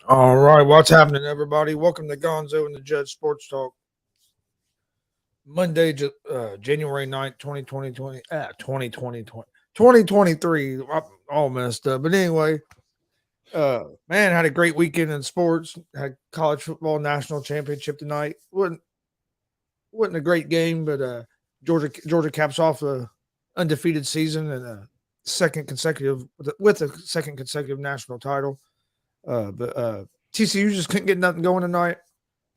All right, what's happening, everybody? Welcome to Gonzo and the Judge Sports Talk. Monday, January 9th, 2023. I'm all messed up. But anyway, man, had a great weekend in sports. Had college football national championship tonight. Wasn't a great game, but Georgia caps off a undefeated season and a second consecutive with a second consecutive national title. But TCU just couldn't get nothing going tonight.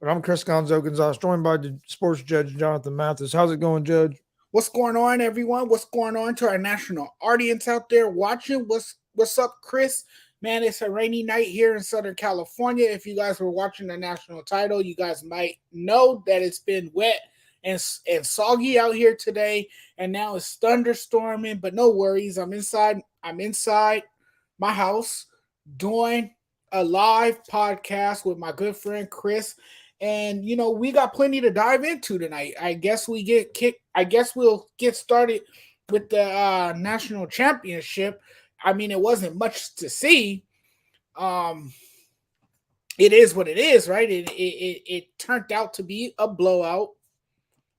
But I'm Chris Gonzo, joined by the sports judge, Jonathan Mathis. How's it going, Judge? What's going on, everyone? What's going on to our national audience out there watching? What's up, Chris? Man, it's a rainy night here in Southern California. If you guys were watching the national title, you guys might know that it's been wet and soggy out here today, and now it's thunderstorming. But no worries, I'm inside my house doing a live podcast with my good friend Chris. And, we got plenty to dive into tonight. I guess we'll get started with the national championship. I mean, it wasn't much to see. It is what it is, right? It turned out to be a blowout.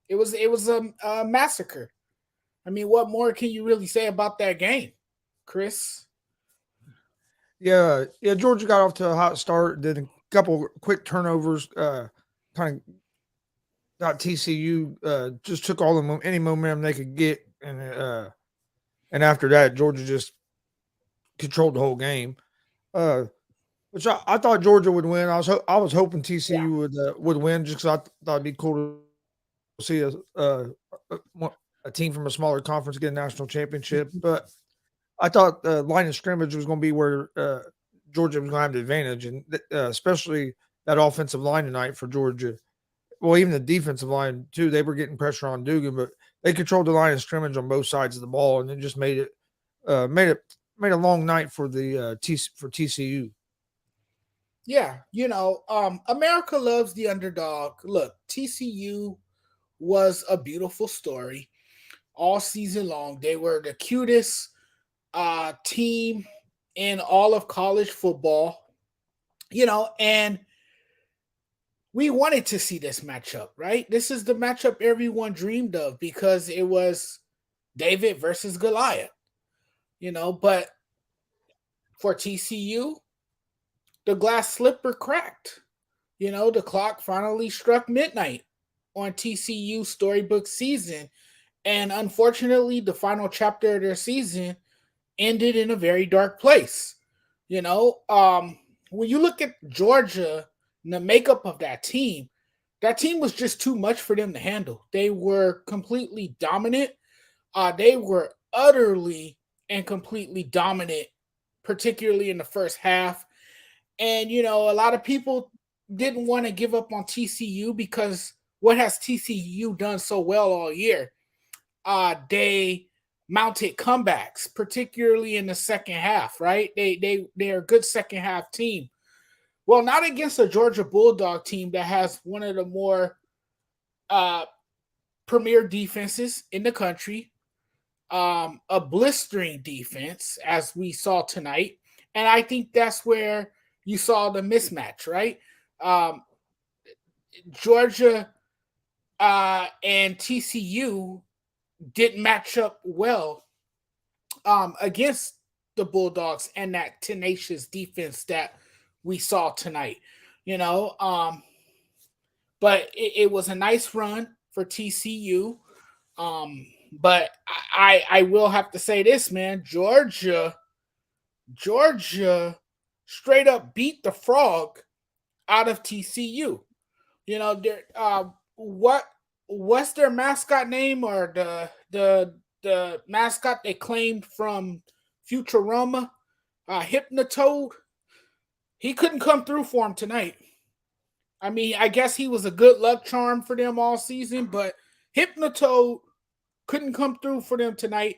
It was a massacre. I mean, what more can you really say about that game, Chris? Yeah, Georgia got off to a hot start, did a couple quick turnovers, kind of got TCU, just took all any momentum they could get, and after that, Georgia just controlled the whole game. Which I thought Georgia would win. I was hoping TCU would win just because I thought it'd be cool to see a team from a smaller conference get a national championship, but I thought the line of scrimmage was going to be where Georgia was going to have the advantage, and especially that offensive line tonight for Georgia. Well, even the defensive line too. They were getting pressure on Dugan, but they controlled the line of scrimmage on both sides of the ball, and it just made a long night for the for TCU. Yeah, America loves the underdog. Look, TCU was a beautiful story all season long. They were the cutest team in all of college football, and we wanted to see this matchup, right? This is the matchup everyone dreamed of because it was David versus Goliath, but for TCU, the glass slipper cracked. The clock finally struck midnight on TCU storybook season, and unfortunately, the final chapter of their season ended in a very dark place. When you look at Georgia and the makeup of that team was just too much for them to handle. They were completely dominant. They were utterly and completely dominant particularly in the first half. And, a lot of people didn't want to give up on TCU because what has TCU done so well all year? They mounted comebacks, particularly in the second half, right? They're a good second half team. Well, not against a Georgia Bulldog team that has one of the more uh, premier defenses in the country, a blistering defense, as we saw tonight. And I think that's where you saw the mismatch, right? Um, Georgia and TCU didn't match up well against the Bulldogs and that tenacious defense that we saw tonight. You know, but it was a nice run for TCU. But I will have to say this, man. Georgia straight up beat the frog out of TCU. What what's their mascot name, or the mascot they claimed from Futurama, Hypnotoad? He couldn't come through for him tonight. I mean, I guess he was a good luck charm for them all season, but Hypnotoad couldn't come through for them tonight.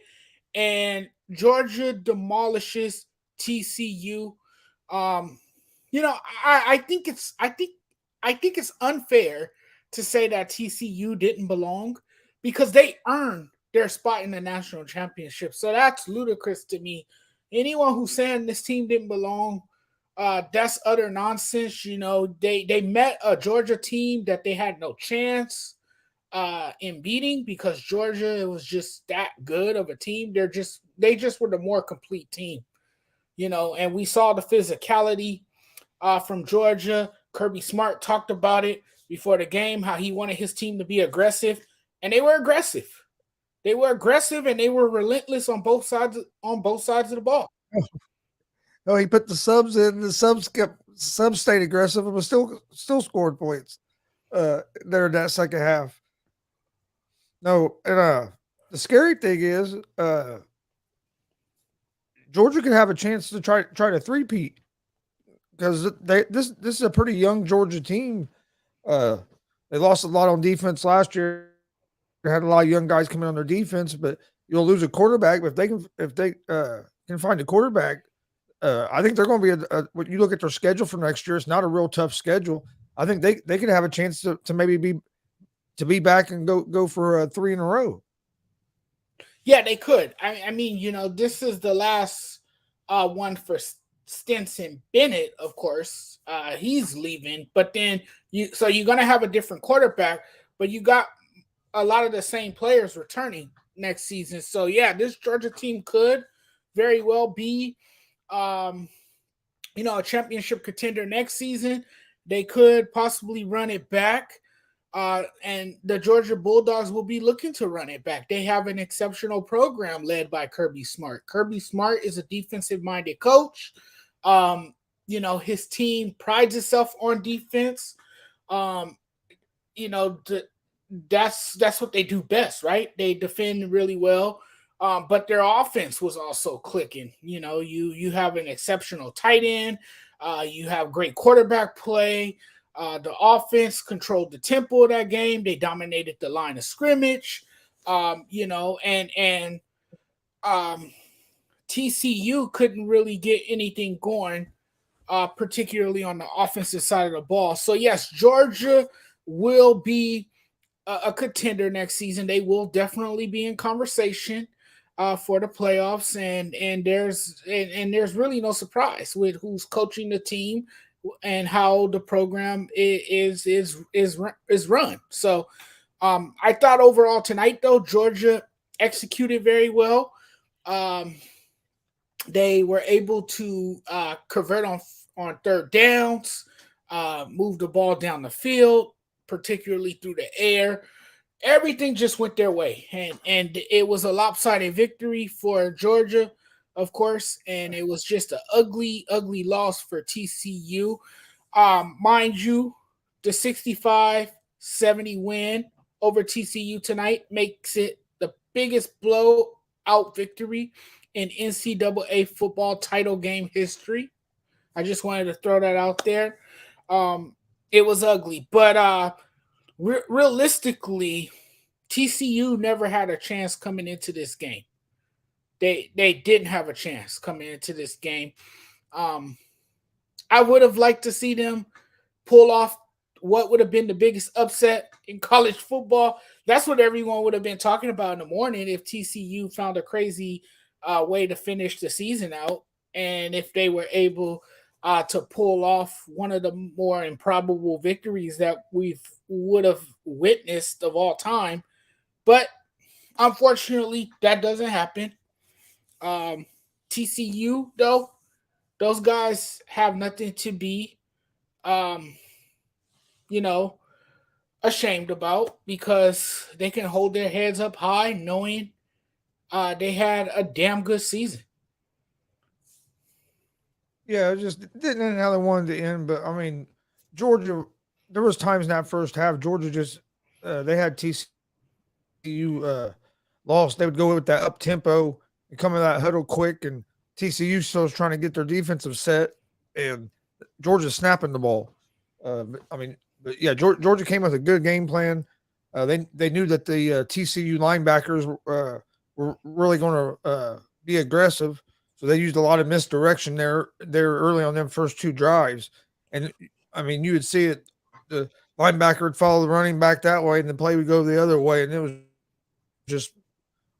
And Georgia demolishes TCU. Um, I think it's unfair to say that TCU didn't belong because they earned their spot in the national championship. So that's ludicrous to me. Anyone who's saying this team didn't belong, that's utter nonsense. They met a Georgia team that they had no chance in beating because Georgia was just that good of a team. They just were the more complete team. And we saw the physicality from Georgia. Kirby Smart talked about it before the game, how he wanted his team to be aggressive, and they were aggressive. They were aggressive and they were relentless on both sides of the ball. Oh, he put the subs in. The subs stayed aggressive, but still scored points. There in that second half. No, and the scary thing is, Georgia could have a chance to try to three-peat because this is a pretty young Georgia team. They lost a lot on defense last year. They had a lot of young guys coming on their defense, but you'll lose a quarterback. But if they can find a quarterback, I think they're going to be when you look at their schedule for next year, it's not a real tough schedule. I think they could have a chance to maybe be back and go for 3 in a row. Yeah, they could. I mean, this is the last one for Stinson Bennett, of course. He's leaving, but then you're gonna have a different quarterback, but you got a lot of the same players returning next season. So yeah, this Georgia team could very well be a championship contender next season. They could possibly run it back. And the Georgia Bulldogs will be looking to run it back. They have an exceptional program led by Kirby Smart. Kirby Smart is a defensive-minded coach. His team prides itself on defense. That's what they do best, right? They defend really well. But their offense was also clicking. You have an exceptional tight end. You have great quarterback play. The offense controlled the tempo of that game. They dominated the line of scrimmage. And TCU couldn't really get anything going, particularly on the offensive side of the ball. So yes, Georgia will be a contender next season. They will definitely be in conversation for the playoffs, and there's really no surprise with who's coaching the team and how the program is run. So I thought overall tonight, though, Georgia executed very well. They were able to convert on third downs, move the ball down the field, particularly through the air. Everything just went their way, and it was a lopsided victory for Georgia, of course, and it was just an ugly loss for TCU. Mind you, the 65-70 win over TCU tonight makes it the biggest blowout victory in NCAA football title game history. I just wanted to throw that out there. Um, it was ugly, but realistically, TCU never had a chance coming into this game. They didn't have a chance coming into this game. Um, I would have liked to see them pull off what would have been the biggest upset in college football. That's what everyone would have been talking about in the morning if TCU found a crazy way to finish the season out, and if they were able to pull off one of the more improbable victories that we would have witnessed of all time. But unfortunately, that doesn't happen. Um, TCU though, those guys have nothing to be, um, you know, ashamed about because they can hold their heads up high knowing they had a damn good season. Yeah, it just didn't end how they wanted to end. But I mean, Georgia, there was times in that first half, Georgia just they had TCU lost. They would go with that up tempo and come in that huddle quick, and TCU still was trying to get their defensive set, and Georgia snapping the ball. I mean, but yeah, Georgia came with a good game plan. They knew that the TCU linebackers were really going to be aggressive, so they used a lot of misdirection there early on them first two drives. And I mean, you would see it. The linebacker would follow the running back that way, and the play would go the other way, and it was just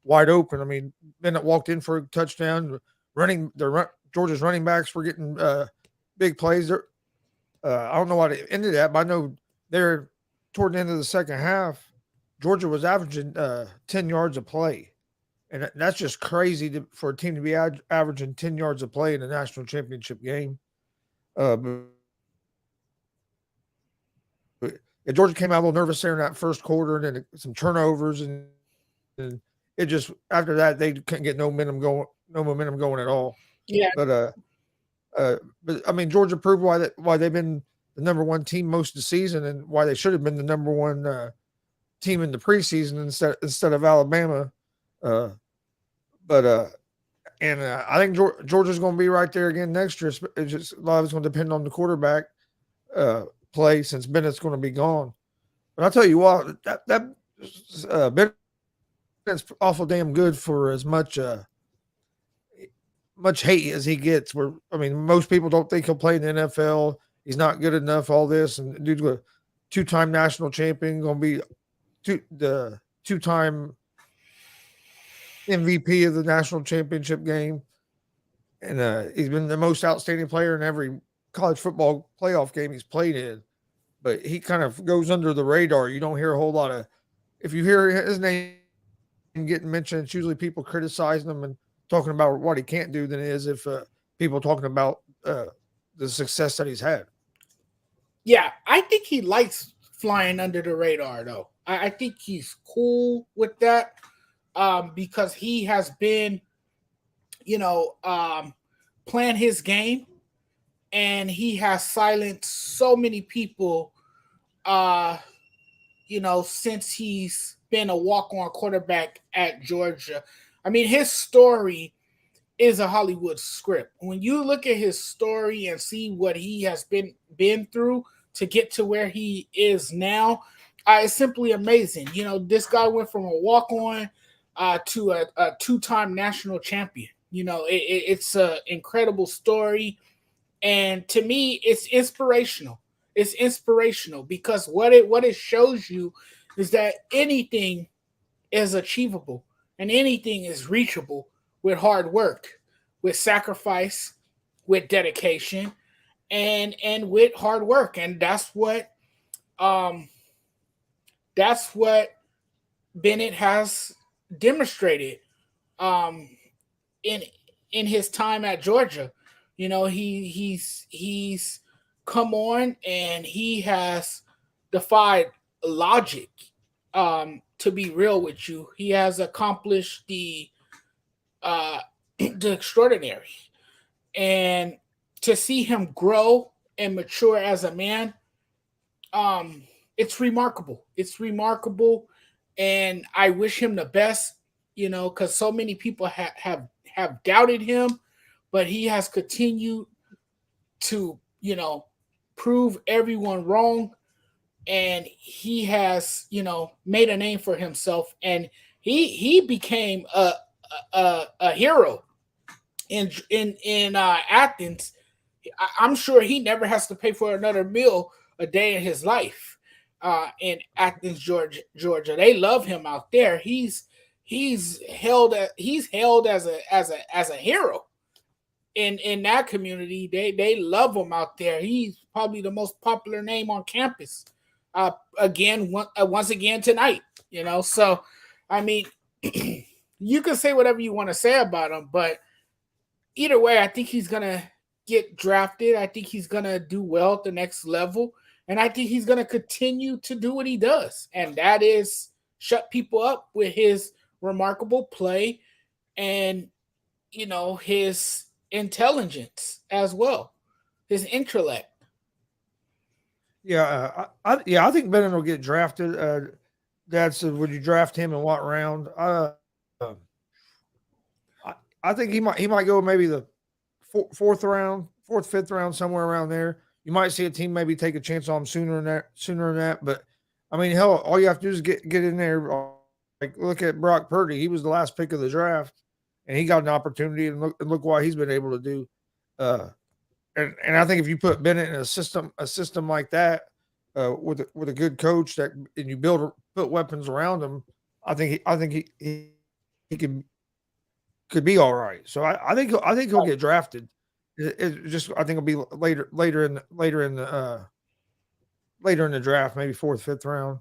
wide open. I mean, Bennett walked in for a touchdown. Georgia's running backs were getting big plays. I don't know what it ended at, but I know they're toward the end of the second half. Georgia was averaging 10 yards a play, and that's just crazy for a team to be averaging 10 yards a play in a national championship game. But yeah, Georgia came out a little nervous there in that first quarter, and then some turnovers, and it just after that they couldn't get no momentum going at all. But Yeah, but I mean Georgia proved why they've been the number one team most of the season, and why they should have been the number one team in the preseason instead of Alabama. Uh, but and I think Georgia's going to be right there again next year. It's just a lot of it's going to depend on the quarterback uh, play since Bennett's going to be gone. But I'll tell you what, that Bennett's awful damn good for as much hate as he gets. Where I mean, most people don't think he'll play in the NFL. He's not good enough. All this, and dude's a two-time national champion, going to be the two-time MVP of the national championship game, and he's been the most outstanding player in every college football playoff game he's played in. But he kind of goes under the radar. You don't hear a whole lot of. If you hear his name getting mentioned, it's usually people criticizing him and talking about what he can't do than it is if people talking about the success that he's had. yeah. I think he likes flying under the radar, though. I think he's cool with that because he has been, you know, playing his game, and he has silenced so many people, uh, since he's been a walk-on quarterback at Georgia. I mean, his story is a Hollywood script. When you look at his story and see what he has been through to get to where he is now, it's simply amazing. This guy went from a walk-on to a two-time national champion. It's an incredible story, and to me, it's inspirational. It's inspirational because what it shows you is that anything is achievable and anything is reachable with hard work, with sacrifice, with dedication, and with hard work. And um that's what Bennett has demonstrated um in in his time at Georgia. He's come on and he has defied logic. To be real with you, he has accomplished uh, the extraordinary, and to see him grow and mature as a man, it's remarkable. It's remarkable, and I wish him the best. Because so many people have have doubted him, but he has continued to, prove everyone wrong, and he has, made a name for himself, and he became a hero in Athens. I'm sure he never has to pay for another meal a day in his life. In Athens, Georgia, they love him out there. He's held as a hero in that community. They love him out there. He's probably the most popular name on campus. Once again tonight. So I mean, you can say whatever you want to say about him, but either way, I think he's gonna get drafted. I think he's gonna do well at the next level, and I think he's gonna continue to do what he does, and that is shut people up with his remarkable play and his intelligence as well, his intellect. I think Bennett will get drafted. Dad said, "Would you draft him in what round?" I think he might go maybe the fourth round, fourth, fifth round, somewhere around there. You might see a team maybe take a chance on him sooner than that. But I mean, hell, all you have to do is get in there. Like look at Brock Purdy; he was the last pick of the draft, and he got an opportunity, and look what he's been able to do. Uh, and I think if you put Bennett in a system like that, with a good coach that and you put weapons around him, I think he could be all right. So I think he'll get drafted. It just I think it'll be later in the draft, maybe fourth, fifth round.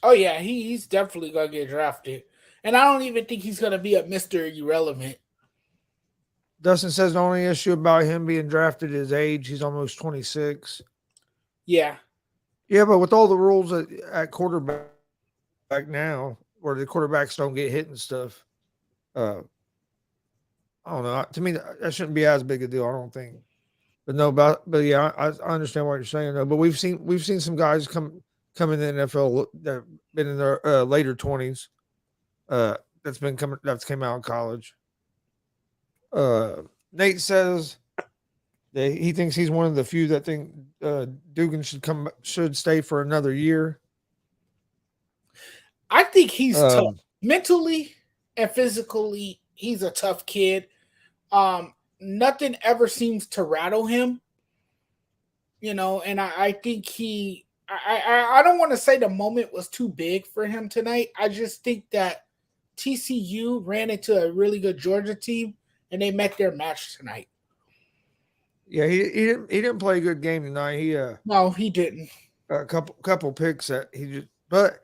Oh yeah, he's definitely gonna get drafted, and I don't even think he's gonna be a Mister Irrelevant. Dustin says the only issue about him being drafted is age. He's almost 26. Yeah, Yeah, but with all the rules at quarterback now, where the quarterbacks don't get hit and stuff, uh, I don't know. To me, that shouldn't be as big a deal. I don't think. But yeah, I understand what you're saying though. But we've seen some guys come in the NFL that have been in their later 20s. That's came out of college. Nate says that he thinks he's one of the few that think Dugan should stay for another year. I think he's tough Um, mentally and physically. He's a tough kid. Nothing ever seems to rattle him, and I think I don't want to say the moment was too big for him tonight. I just think that TCU ran into a really good Georgia team and they met their match tonight. yeah, he didn't play a good game tonight. He No, he didn't. a couple picks that he just. But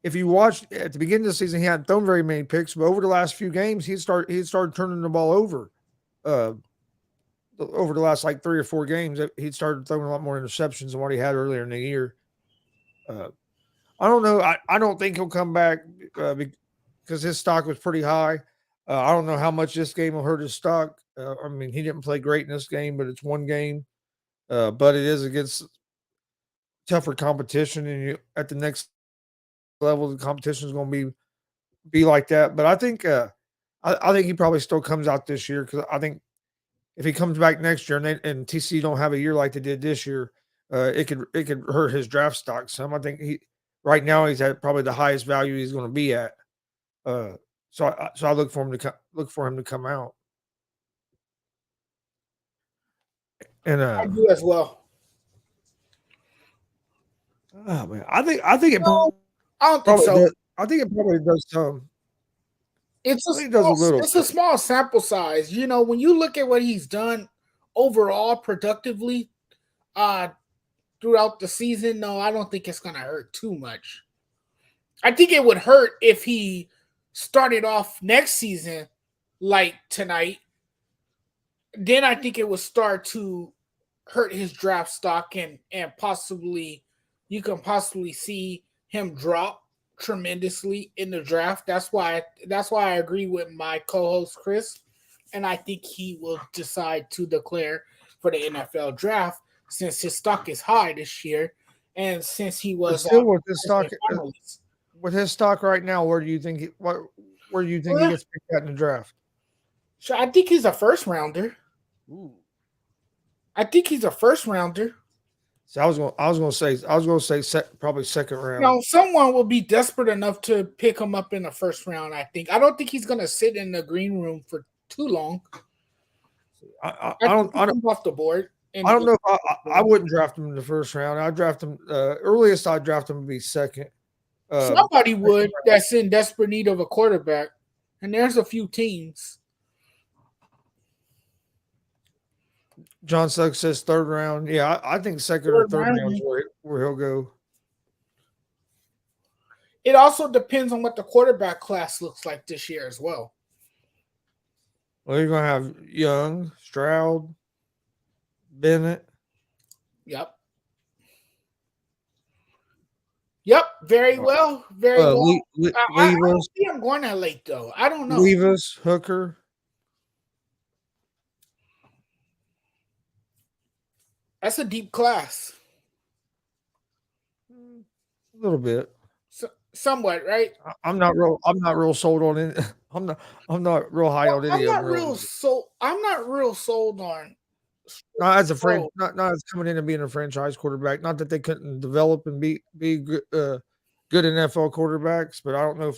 if you watched at the beginning of the season, he hadn't thrown very many picks. But over the last few games, he started turning the ball over. Uh, over the last like 3 or 4 games, he'd started throwing a lot more interceptions than what he had earlier in the year. Uh, I don't know. I don't think he'll come back because his stock was pretty high. I don't know how much this game will hurt his stock. I mean, he didn't play great in this game, but it's one game. But it is against tougher competition, and at the next level, the competition is going to be like that. But I think he probably still comes out this year because I think if he comes back next year and TC don't have a year like they did this year, it could hurt his draft stock some. I think he right now he's at probably the highest value he's going to be at. Uh, so I look for him to come out. And I do as well. oh man, I think it No, I don't think probably so. does. I think it probably does some. It's a I think it does a small little. it's a small sample size. When you look at what he's done overall productively uh throughout the season, no, I don't think it's gonna hurt too much. I think it would hurt if he started off next season like tonight. Then I think it would start to hurt his draft stock, and possibly you can possibly see him drop tremendously in the draft. That's why I agree with my co-host Chris, and I think he will decide to declare for the NFL draft since his stock is high this year, and since he But was still, with this stock, Heisman finalist. with his stock right now, where do you think where do you think he Well, gets picked at in the draft? so I think he's a first rounder. Ooh. I think he's a first rounder. So I was gonna say probably second round. Now, someone will be desperate enough to pick him up in the first round. I think. I don't think he's going to sit in the green room for too long. I think he comes off the board. I And don't know if I wouldn't draft him in the first round. I'd draft him earliest. I'd draft him would be second. somebody Second would that's in desperate need of a quarterback, and there's a few teams. John Suggs says third round. Yeah, I think second or Third third round is round. where he'll go. It also depends on what the quarterback class looks like this year as well. Well, you're gonna have Young, Stroud, Bennett. Yep. Yep. Very well. Very well. I don't Levis, see him going that late though. I don't know. Levis, Hooker. That's a deep class. A little bit. Somewhat, right? I'm not real. I'm not real sold on it. I'm not. I'm not real high on any of them. Really. I'm not real sold on. Not as a friend. So Not as coming in and being a franchise quarterback. Not that they couldn't develop and be good, good NFL quarterbacks, but I don't know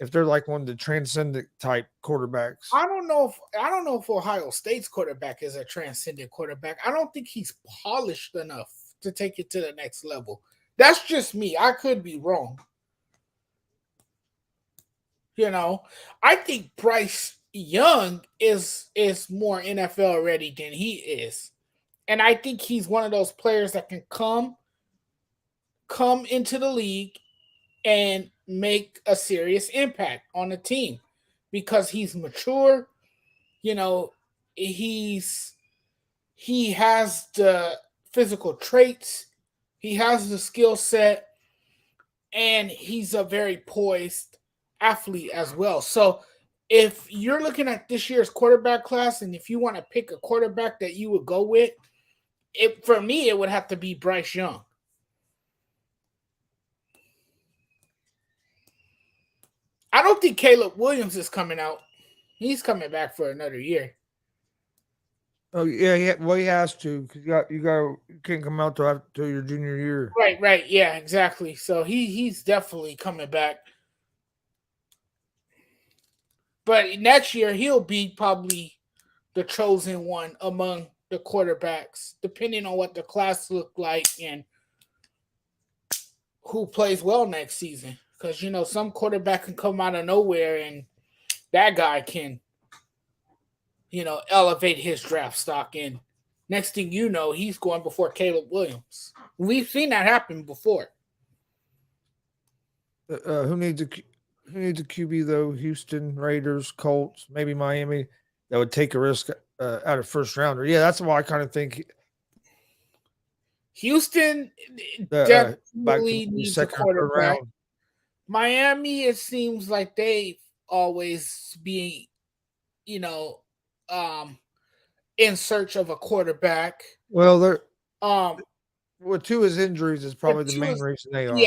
if they're like one of the transcendent type quarterbacks. I don't know if Ohio State's quarterback is a transcendent quarterback. I don't think he's polished enough to take it to the next level. That's just me. I could be wrong. You know, I think Bryce Young is more NFL ready than he is. And I think he's one of those players that can come into the league and make a serious impact on the team because he's mature. You know, he has the physical traits, he has the skill set, and he's a very poised athlete as well. So if you're looking at this year's quarterback class and if you want to pick a quarterback that you would go with, for me it would have to be Bryce Young. I don't think Caleb Williams is coming out. He's coming back for another year. Oh yeah. Well, he has to because you can't come out till your junior year. Right. Yeah, exactly. So he's definitely coming back. But next year he'll be probably the chosen one among the quarterbacks, depending on what the class look like and who plays well next season. Because some quarterback can come out of nowhere and that guy can, elevate his draft stock. And next thing you know, he's going before Caleb Williams. We've seen that happen before. Who needs a QB though? Houston Raiders, Colts, maybe Miami that would take a risk out of first rounder. Yeah, that's why I kind of think Houston definitely needs a quarterback. Miami, it seems like they always be, in search of a quarterback. Well, they're with two of his injuries is probably the main reason they are.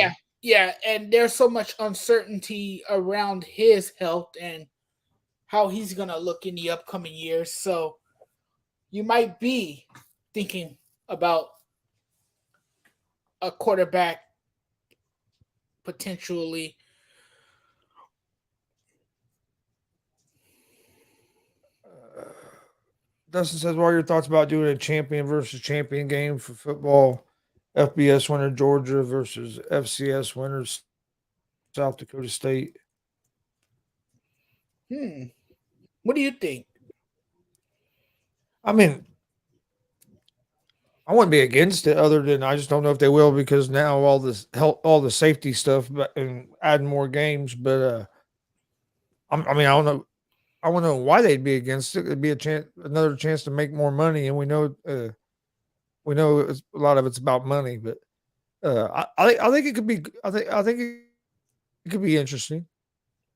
Yeah, and there's so much uncertainty around his health and how he's gonna look in the upcoming years. So you might be thinking about a quarterback potentially. Dustin says, "What are your thoughts about doing a champion versus champion game for football? FBS winner Georgia versus FCS winners South Dakota State." What do you think? I mean, I wouldn't be against it, other than I just don't know if they will because now all this help, all the safety stuff, and adding more games. But I mean, I don't know. I don't know why they'd be against it. It'd be another chance to make more money, and we know a lot of it's about money. But I think it could be. I think it could be interesting.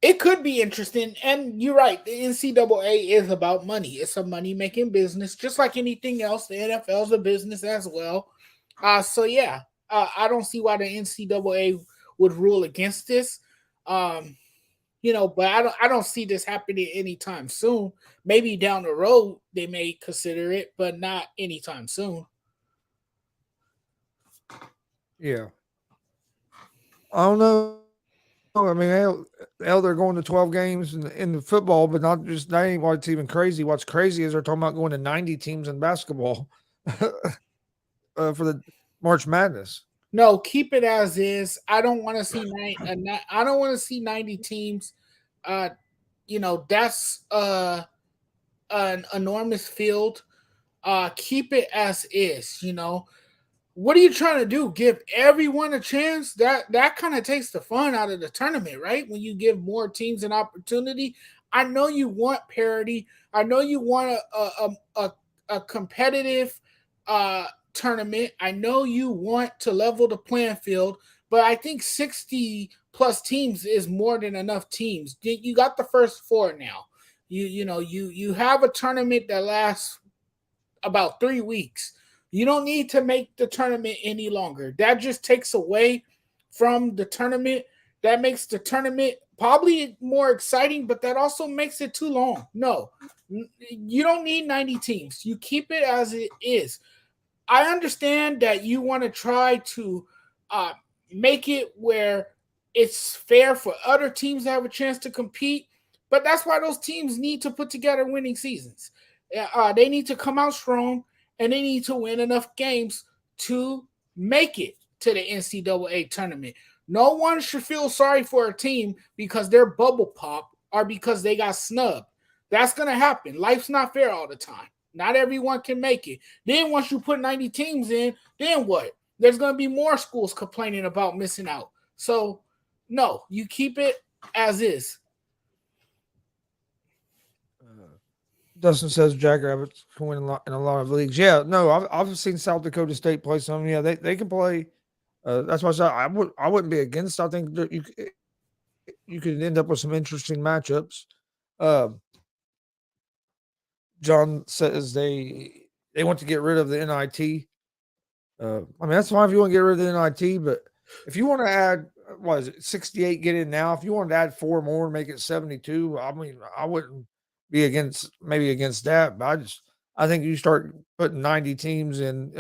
It could be interesting, and you're right. The NCAA is about money. It's a money-making business, just like anything else. The NFL is a business as well. So yeah, I don't see why the NCAA would rule against this. Um, but I don't see this happening anytime soon. Maybe down the road they may consider it, but not anytime soon. Yeah. I don't know. I mean, hell, they're going to 12 games in the football, but not just that ain't what's even crazy. What's crazy is they're talking about going to 90 teams in basketball for the March Madness. No, keep it as is. I don't want to see I don't want to see 90 teams. Uh, that's an enormous field. Keep it as is. What are you trying to do? Give everyone a chance? That kind of takes the fun out of the tournament, right? When you give more teams an opportunity. I know you want parity. I know you want a competitive tournament. I know you want to level the playing field, but I think 60 plus teams is more than enough teams. You got the first four now. You have a tournament that lasts about 3 weeks. You don't need to make the tournament any longer. That just takes away from the tournament. That makes the tournament probably more exciting, but that also makes it too long. No, you don't need 90 teams. You keep it as it is. I understand that you want to try to uh, make it where it's fair for other teams to have a chance to compete, but that's why those teams need to put together winning seasons. They need to come out strong and they need to win enough games to make it to the NCAA tournament. No one should feel sorry for a team because they're bubble pop or because they got snubbed. That's going to happen. Life's not fair all the time. Not everyone can make it. Then once you put 90 teams in, then what? There's going to be more schools complaining about missing out. So, no, you keep it as is. Dustin says Jackrabbits can win in a lot of leagues. Yeah, no, I've seen South Dakota State play some. Yeah, they can play. That's why I said I wouldn't be against. I think that you could end up with some interesting matchups. Um, John says they want to get rid of the NIT. I mean, that's fine if you want to get rid of the NIT, but if you want to add, what is it, 68 get in now? If you wanted to add four more, make it 72, I mean, I wouldn't be against that, but I think you start putting 90 teams in,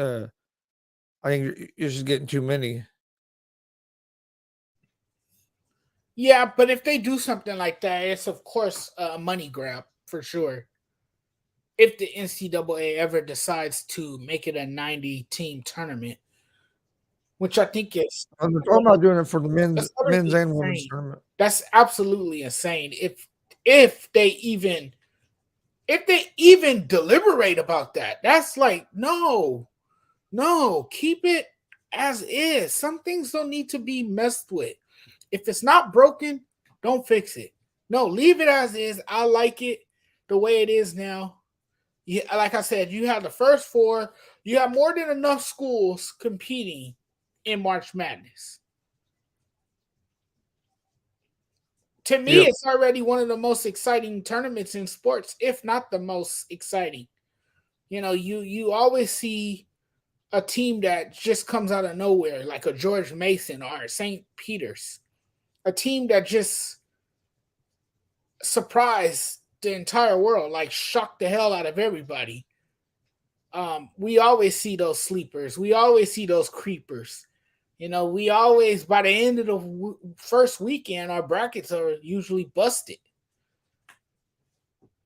I think you're just getting too many. Yeah, but if they do something like that, it's of course a money grab for sure. If the NCAA ever decides to make it a 90 team tournament, which I think is I'm talking about doing it for the that's men's utterly and women's insane. tournament. That's absolutely insane. If they even if they even deliberate about that, that's like no, keep it as is. Some things don't need to be messed with. If it's not broken, don't fix it. No, leave it as is. I like it the way it is now. Yeah, like I said, you have the first four. You have more than enough schools competing in March Madness. To me, Yep. it's already one of the most exciting tournaments in sports, if not the most exciting. You always see a team that just comes out of nowhere, like a George Mason or St. Peter's, a team that just surprised the entire world, like shocked the hell out of everybody. We always see those sleepers. We always see those creepers. We always, by the end of the first weekend, our brackets are usually busted.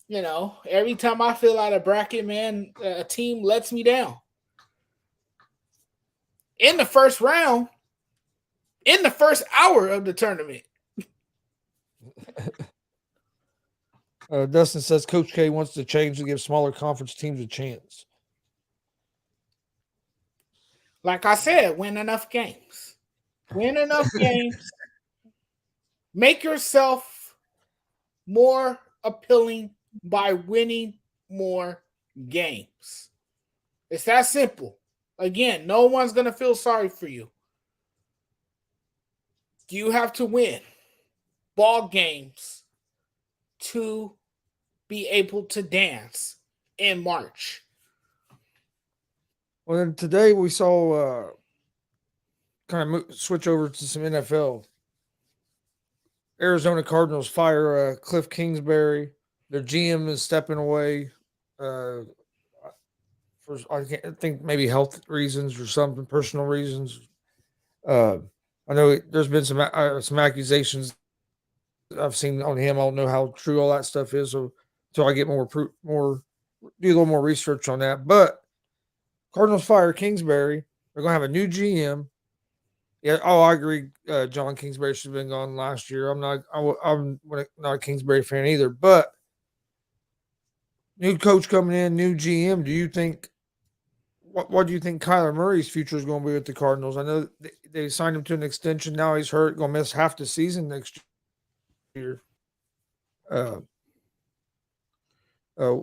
Every time I fill out a bracket, man, a team lets me down. In the first round, in the first hour of the tournament. Dustin says Coach K wants to change to give smaller conference teams a chance. Like I said, win enough games. Win enough games. Make yourself more appealing by winning more games. It's that simple. Again, no one's going to feel sorry for you. You have to win ball games to be able to dance in March. Well, then today we saw kind of switch over to some NFL. Arizona Cardinals fire Cliff Kingsbury. Their GM is stepping away uh, for I think maybe health reasons or something, personal reasons. Uh, I know there's been some accusations I've seen on him. I don't know how true all that stuff is, so until I get more do a little more research on that. But Cardinals fire Kingsbury. They're going to have a new GM. Yeah. Oh, I agree. John Kingsbury should have been gone last year. I'm not a Kingsbury fan either. But new coach coming in, new GM. Do you think? What do you think Kyler Murray's future is going to be with the Cardinals? I know they signed him to an extension. Now he's hurt. Going to miss half the season next year. Uh, uh,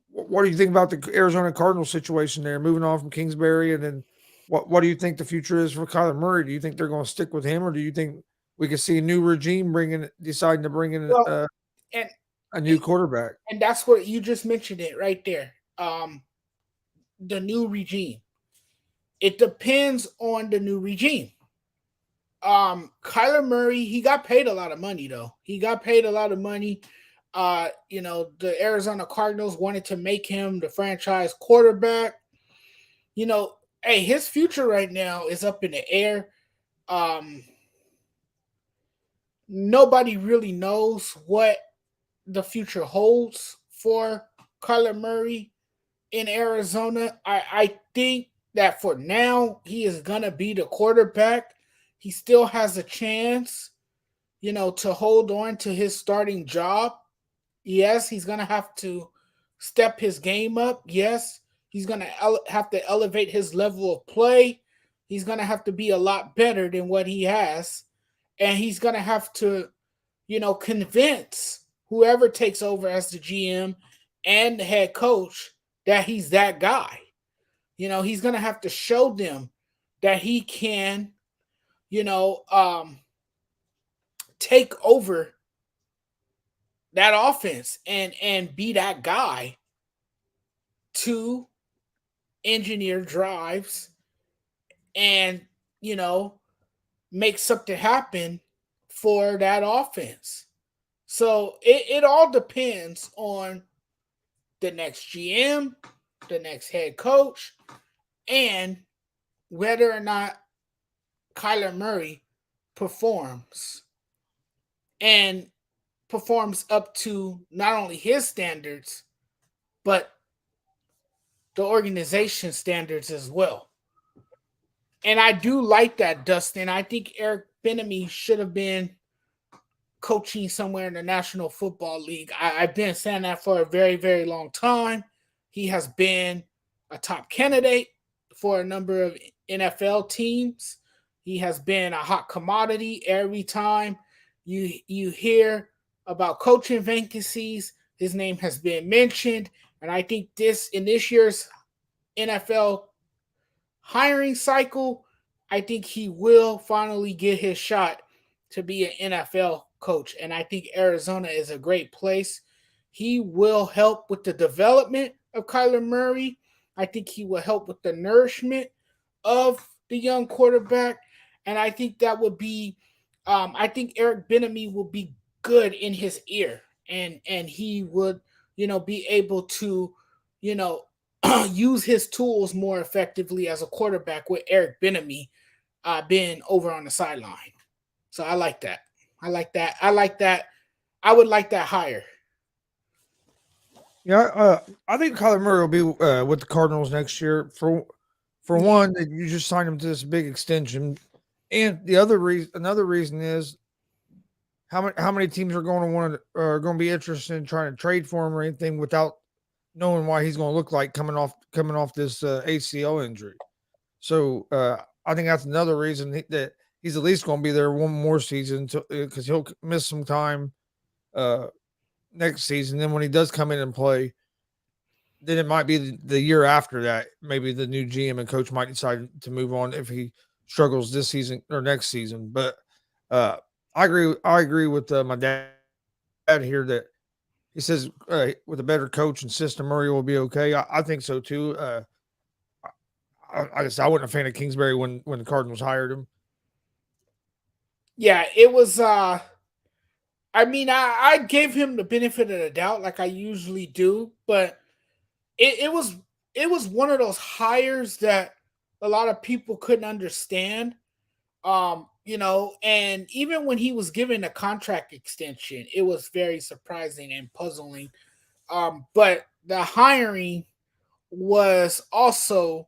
what do you think about the Arizona Cardinals situation there? Moving on from Kingsbury, and then what do you think the future is for Kyler Murray? Do you think they're going to stick with him, or do you think we could see a new regime deciding to bring in Well, and a new quarterback? and that's what you just mentioned it right there. The new regime. It depends on the new regime. Kyler Murray, he got paid a lot of money though. He got paid a lot of money. The Arizona Cardinals wanted to make him the franchise quarterback. Hey, his future right now is up in the air. Um, Nobody really knows what the future holds for Kyler Murray in Arizona. I think that for now, he is going to be the quarterback. He still has a chance, to hold on to his starting job. Yes, he's going to have to step his game up. Yes, he's going to have to elevate his level of play. He's going to have to be a lot better than what he has. And he's going to have to, convince whoever takes over as the GM and the head coach that he's that guy. He's going to have to show them that he can, take over that offense and be that guy to engineer drives and, make something happen for that offense. So it all depends on the next GM, the next head coach, and whether or not Kyler Murray performs and performs up to not only his standards, but the organization standards as well. And I do like that, Dustin. I think Eric Bieniemy should have been coaching somewhere in the National Football League. I've been saying that for a very, very long time. He has been a top candidate for a number of NFL teams. He has been a hot commodity every time you hear about coaching vacancies. His name has been mentioned, and I think in this year's NFL hiring cycle, I think he will finally get his shot to be an NFL coach. And I think Arizona is a great place. He will help with the development of Kyler Murray. I think he will help with the nourishment of the young quarterback. And I think that would be, I think Eric Bieniemy will be good in his ear. And he would, be able to, you know, use his tools more effectively as a quarterback with Eric Bieniemy being over on the sideline. So I like that. I like that. I like that. I would like that higher. Yeah, I think Kyler Murray will be with the Cardinals next year. For Yeah. one, that you just signed him to this big extension, and another reason is how many teams are going to going to be interested in trying to trade for him or anything without knowing why he's going to look like coming off this ACL injury. So I think that's another reason that he's at least going to be there one more season because he'll miss some time uh, next season. Then when he does come in and play, then it might be the year after that. Maybe the new GM and coach might decide to move on if he struggles this season or next season. But uh, I agree. I agree with my dad here that he says with a better coach and system, Murray will be okay. I think so too. I guess I wasn't a fan of Kingsbury when the Cardinals hired him. Yeah, it was. I mean, I gave him the benefit of the doubt, like I usually do, but it it was one of those hires that a lot of people couldn't understand. You know, and even when he was given a contract extension, it was very surprising and puzzling. But the hiring was also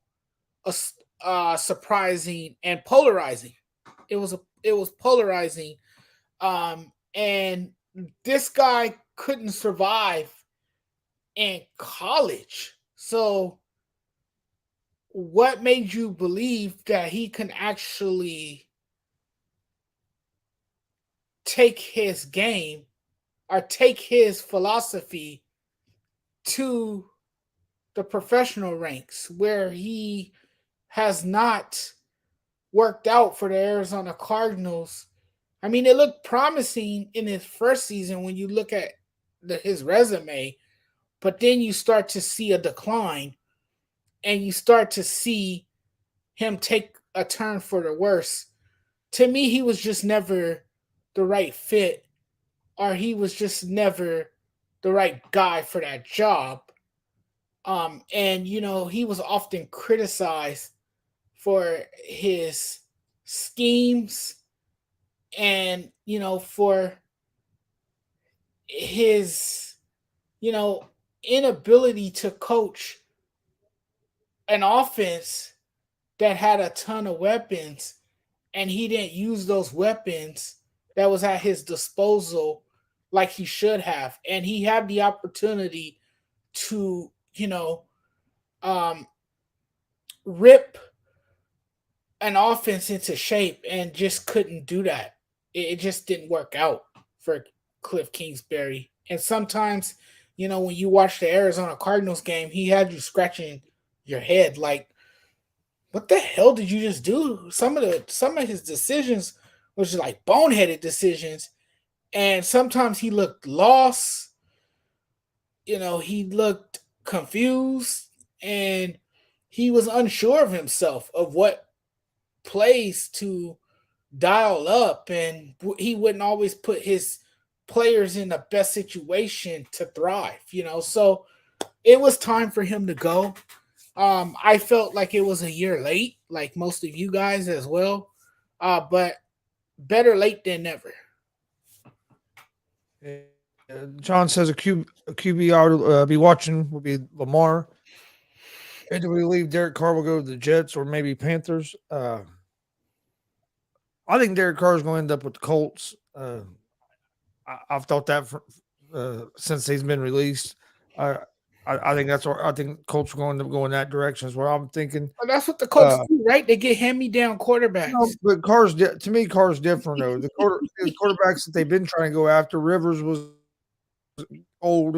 surprising and polarizing. It was polarizing. And this guy couldn't survive in college. So, what made you believe that he can actually take his game or take his philosophy to the professional ranks where he has not worked out for the Arizona Cardinals? I mean, it looked promising in his first season when you look at his resume, but then you start to see a decline and you start to see him take a turn for the worse. To me, he was just never the right fit, or he was just never the right guy for that job. And you know, he was often criticized for his schemes and you know for his you know inability to coach an offense that had a ton of weapons, and he didn't use those weapons that was at his disposal like he should have. And he had the opportunity to um rip an offense into shape and just couldn't do that. It just didn't work out for Cliff Kingsbury. And sometimes, you know, when you watch the Arizona Cardinals game, he had you scratching your head like, what the hell did you just do? Some of his decisions was just like boneheaded decisions. And sometimes he looked lost, you know, he looked confused, and he was unsure of himself of what plays to dial up, and he wouldn't always put his players in the best situation to thrive, you know. So it was time for him to go. I felt like it was a year late, like most of you guys as well. But better late than never. John says a QB I'll be watching will be Lamar. And do we believe Derek Carr will go to the Jets or maybe Panthers? I think Derek Carr is going to end up with the Colts. I've thought that since he's been released. I, I think that's what I think Colts are going to go in that direction. Is what I'm thinking. But that's what the Colts Uh, do, right? They get hand me down quarterbacks. no, but to me, Carr's different though. The quarterbacks that they've been trying to go after. Rivers was old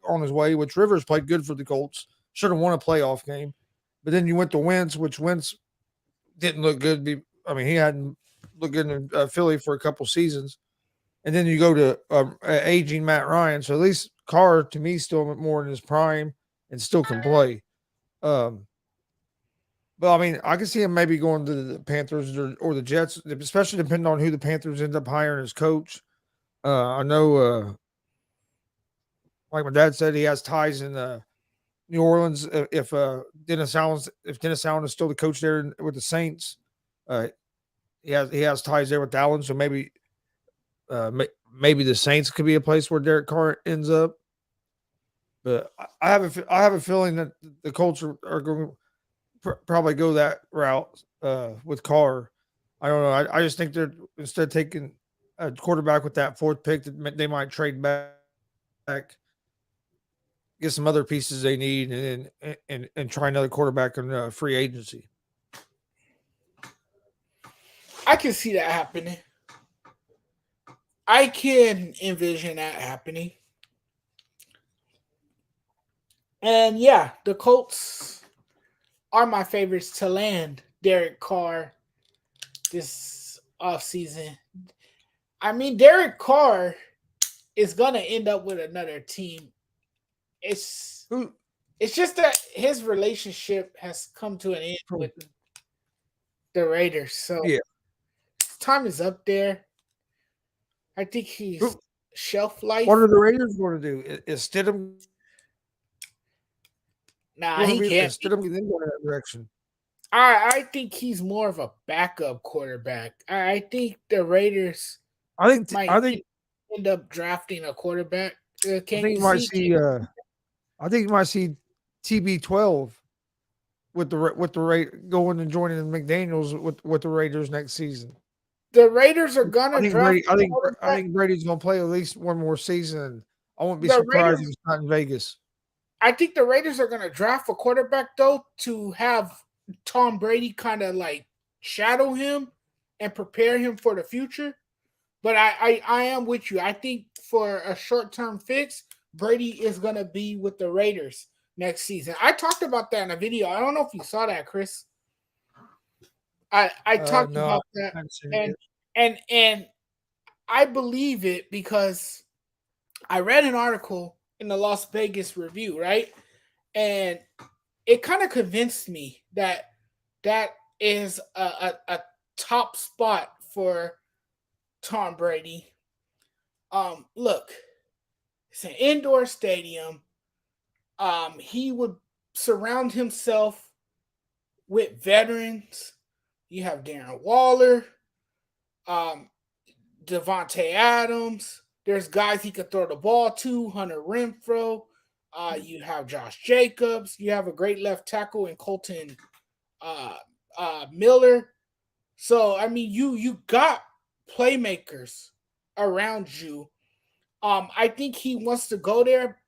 on his way, which Rivers played good for the Colts. Should have won a playoff game, but then you went to Wentz, which Wentz didn't look good. He hadn't looked good in Philly for a couple seasons, and then you go to aging Matt Ryan. So at least Carr to me still more in his prime and still can play. Um, but I mean, I can see him maybe going to the Panthers or the Jets, especially depending on who the Panthers end up hiring as coach. I know, like my dad said, he has ties in New Orleans. If Dennis Allen is still the coach there with the Saints, uh, he has ties there with Allen. So maybe maybe the Saints could be a place where Derek Carr ends up. But I have a feeling that the Colts are going to probably go that route with Carr. I don't know. I just think they're instead of taking a quarterback with that fourth pick, that they might trade back, get some other pieces they need, and try another quarterback in free agency. I can see that happening. I can envision that happening. And yeah, the Colts are my favorites to land Derek Carr this offseason. I mean, Derek Carr is gonna end up with another team. It's Who? it's just that his relationship has come to an end with the Raiders. So Yeah, time is up there. I think Who- he's shelf What life. are the Raiders going to do? Is Stidham Nah, going to he be? can't Is be. Stidham then going in that direction? I think he's more of a backup quarterback. I think the Raiders might I think end up drafting a quarterback. I Can think you you might see? see. I think you might see TB12 with the rate going and joining McDaniel's with the Raiders next season. The Raiders are gonna draft a I quarterback. think Brady's going to play at least one more season. I wouldn't be The surprised if Raiders it's not in Vegas. I think the Raiders are going to draft a quarterback though to have Tom Brady kind of like shadow him and prepare him for the future. But I am with you. I think for a short term fix, Brady is going to be with the Raiders next season. I talked about that in a video. I don't know if you saw that, Chris. I talked No, about that, I haven't seen it and yet. and I believe it because I read an article in the Las Vegas Review, right? And it kind of convinced me that that is a top spot for Tom Brady. Look, it's an indoor stadium. He would surround himself with veterans. You have Darren Waller, um, Devontae Adams. There's guys he could throw the ball to, Hunter Renfro. You have Josh Jacobs. You have a great left tackle in Colton uh, Miller. So I mean, you got playmakers around you. I think he wants to go there,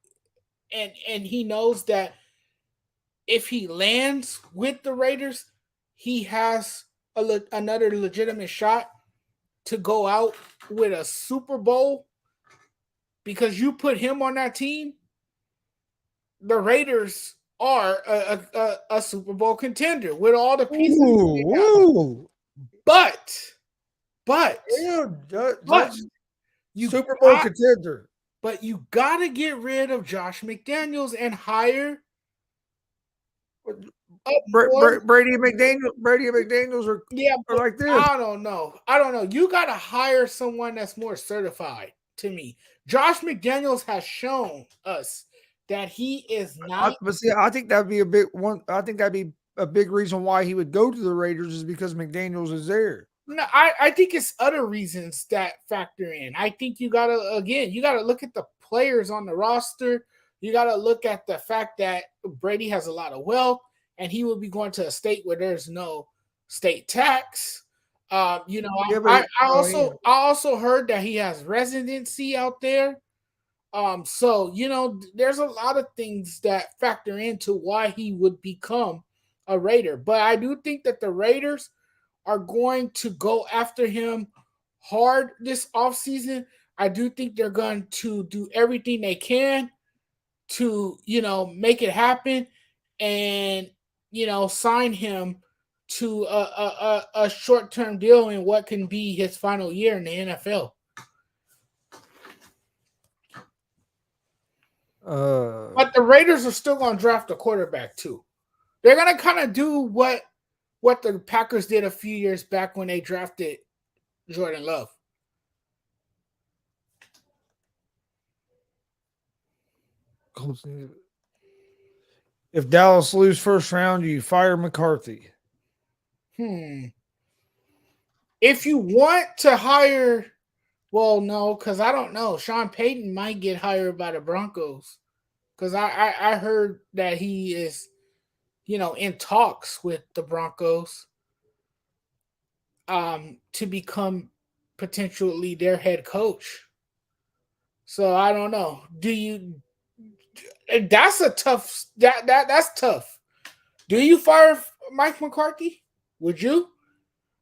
and he knows that if he lands with the Raiders, he has another legitimate shot to go out with a Super Bowl because you put him on that team. The Raiders are a Super Bowl contender with all the pieces they Ooh, have. ooh. But, but, Damn, but Judge, you Super Bowl got, contender. but you got to get rid of Josh McDaniels and hire a more. Brady and McDaniels Yeah, are but like this. I don't know. I don't know. You got to hire someone that's more certified. To me, Josh McDaniels has shown us that he is not. But see, I think that'd be a big one. I think that'd be a big reason why he would go to the Raiders is because McDaniels is there. No, I think it's other reasons that factor in. I think you gotta look at the players on the roster. You gotta look at the fact that Brady has a lot of wealth and he will be going to a state where there's no state tax. Yeah, but I also heard that he has residency out there. So there's a lot of things that factor into why he would become a Raider. But I do think that the Raiders are going to go after him hard this offseason. I do think they're going to do everything they can to, make it happen and, sign him to a short-term deal in what can be his final year in the NFL. But the Raiders are still going to draft a quarterback too. They're going to kind of do what the Packers did a few years back when they drafted Jordan Love. if Dallas lose first round, you fire McCarthy. If you want to hire, well, no, because I don't know. Sean Payton might get hired by the Broncos because I heard that he is, in talks with the Broncos to become potentially their head coach. So I don't know. Do you? That's a tough. That's tough. Do you fire Mike McCarthy? Would you?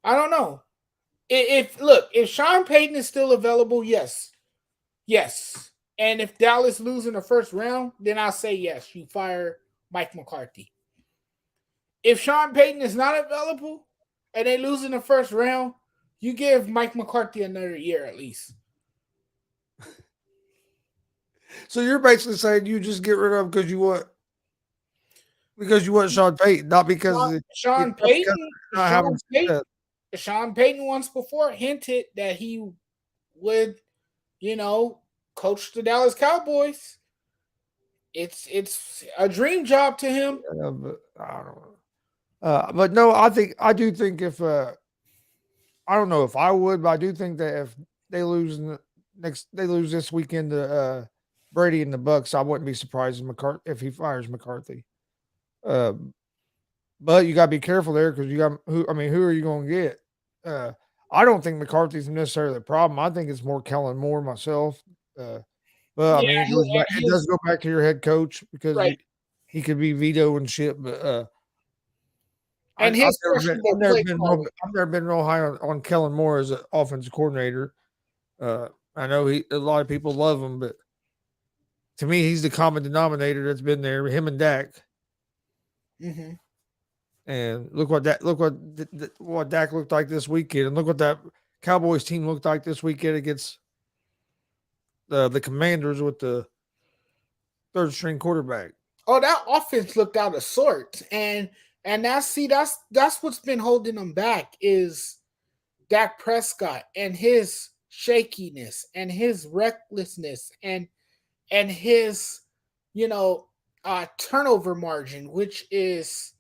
I don't know. If Sean Payton is still available, yes, yes. And if Dallas lose in the first round, then I'll say yes. You fire Mike McCarthy. If Sean Payton is not available and they lose in the first round, you give Mike McCarthy another year at least. So you're basically saying you just get rid of him because you want Sean Payton, not because Sean not because Payton, not having success. Sean Payton once before hinted that he would you know, coach the Dallas Cowboys. It's a dream job to him. But I don't know. But no, I do think if I don't know if I would, but I do think that if they lose they lose this weekend to Brady and the Bucks, I wouldn't be surprised if he fires McCarthy. Uh, but you got to be careful there because you got who. I mean, who are you going to get? Uh, I don't think McCarthy's necessarily the problem. I think it's more Kellen Moore myself. Uh, but I Yeah, mean, it goes back. It does his go back to your head coach because right, he could be veto and shit. But and his I've questionable never play been calling. I've never been real high on Kellen Moore as an offensive coordinator. I know a lot of people love him, but to me, he's the common denominator that's been there. Him and Dak, Mm-hmm. and look what Dak looked like this weekend, and look what that Cowboys team looked like this weekend against the Commanders with the third string quarterback. Oh, that offense looked out of sorts, and that's what's been holding them back is Dak Prescott and his shakiness and his recklessness and his you know turnover margin, which is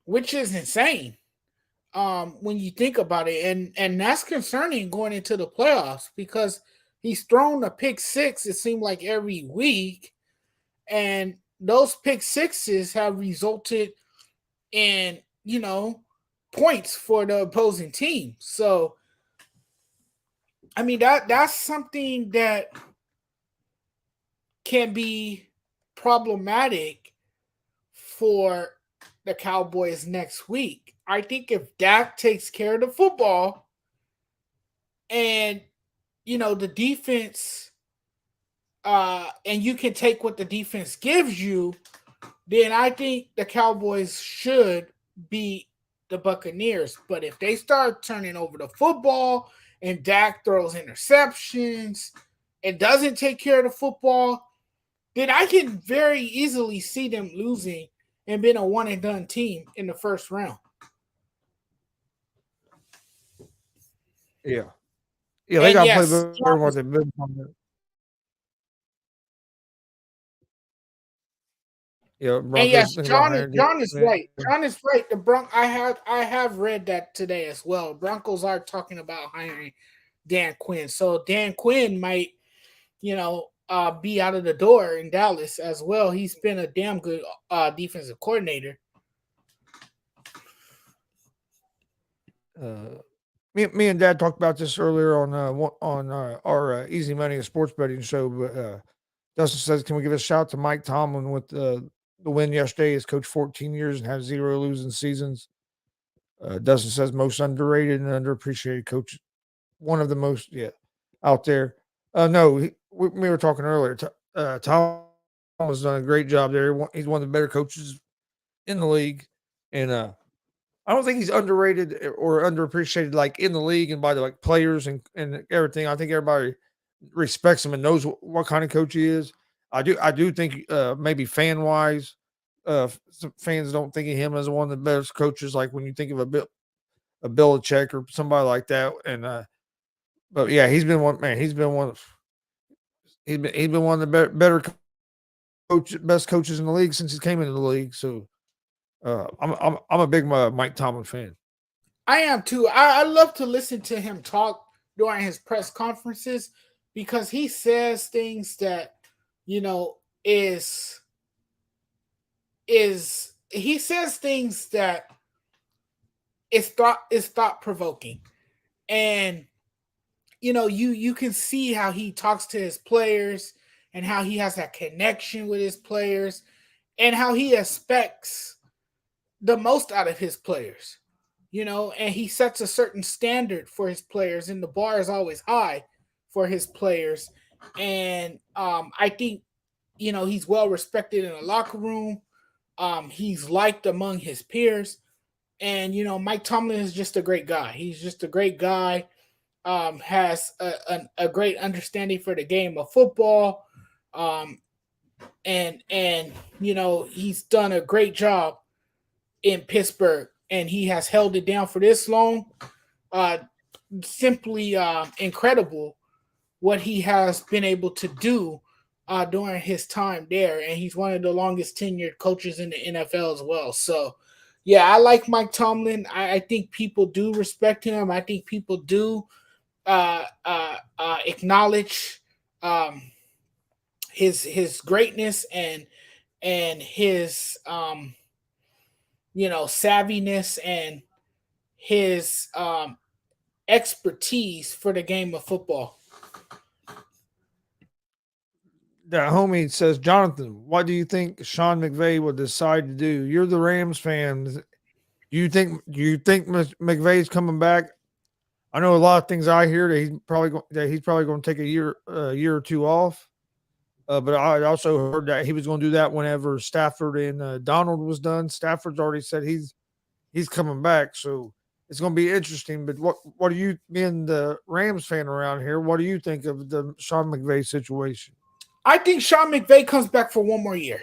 insane. When you think about it, and that's concerning going into the playoffs because he's thrown a pick six. It seemed like every week, and those pick sixes have resulted in points for the opposing team. So I mean that's something that can be problematic for the Cowboys next week. I think if Dak takes care of the football and the defense and you can take what the defense gives you, then I think the Cowboys should beat the Buccaneers. But if they start turning over the football and Dak throws interceptions and doesn't take care of the football, then I can very easily see them losing and being a one and done team in the first round. Yeah, yeah, they And got to play yes, better than what they've been. Yeah, and Broncos yes, think about John is hiring. John is right. John is right. I have read that today as well. Broncos are talking about hiring Dan Quinn. So Dan Quinn might, be out of the door in Dallas as well. He's been a damn good defensive coordinator. Uh, me and Dad talked about this earlier on our Easy Money and Sports Betting show. But Dustin says, "Can we give a shout to Mike Tomlin with the win yesterday? He's coached 14 years and has 0 losing seasons." Dustin says, "Most underrated and underappreciated coach, one of the most out there." No, we were talking earlier. Tom has done a great job there. He's one of the better coaches in the league, and I don't think he's underrated or underappreciated like in the league and by the like players and everything. I think everybody respects him and knows what kind of coach he is. I do think maybe fan wise, some fans don't think of him as one of the best coaches. Like when you think of a Belichick or somebody like that. And but yeah, he's been one man. He's been one of the better best coaches in the league since he came into the league. So I'm a big Mike Tomlin fan. I am too. I love to listen to him talk during his press conferences because he says things that you know is he says things that is thought provoking, and you can see how he talks to his players and how he has that connection with his players and how he expects the most out of his players. And he sets a certain standard for his players, and the bar is always high for his players. And I think he's well respected in the locker room. He's liked among his peers, and Mike Tomlin is just a great guy. He's just a great guy. Has a great understanding for the game of football, um, and he's done a great job in Pittsburgh, and he has held it down for this long. Uh, Simply incredible what he has been able to do during his time there, and he's one of the longest tenured coaches in the NFL as well. So, yeah, I like Mike Tomlin. I think people do respect him. I think people do acknowledge um, his greatness and his savviness and his expertise for the game of football. That homie says, Jonathan, what do you think Sean McVay will decide to do? You're the Rams fan. Do you think McVay's coming back? I know a lot of things I hear that he's probably going to take a year or two off. But I also heard that he was going to do that whenever Stafford and Donald was done. Stafford's already said he's coming back, so it's going to be interesting. But what do you, being the Rams fan around here, what do you think of the Sean McVay situation? I think Sean McVay comes back for one more year.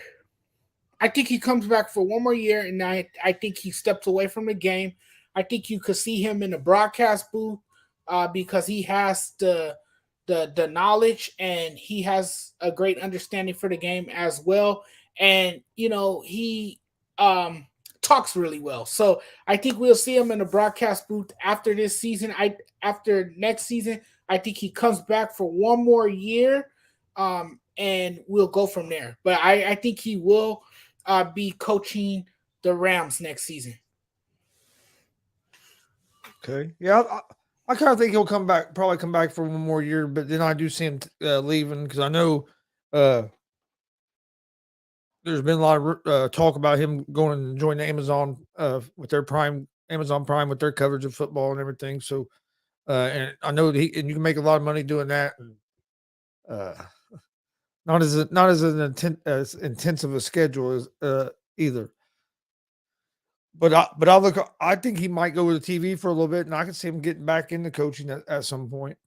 I think he comes back for one more year, and I think he steps away from the game. I think you could see him in the broadcast booth because he has the knowledge and he has a great understanding for the game as well. And he um, talks really well. So I think we'll see him in the broadcast booth after this season. After next season, I think he comes back for one more year, and we'll go from there. But I think he will be coaching the Rams next season. Okay, yeah, I kind of think he'll come back, probably come back for one more year, but then I do see him leaving because I know uh, there's been a lot of talk about him going and join Amazon with their Prime, Amazon Prime with their coverage of football and everything. So, and I know that and you can make a lot of money doing that. And, uh, not as intensive a schedule as either. But I look. I think he might go with the TV for a little bit, and I can see him getting back into coaching at some point.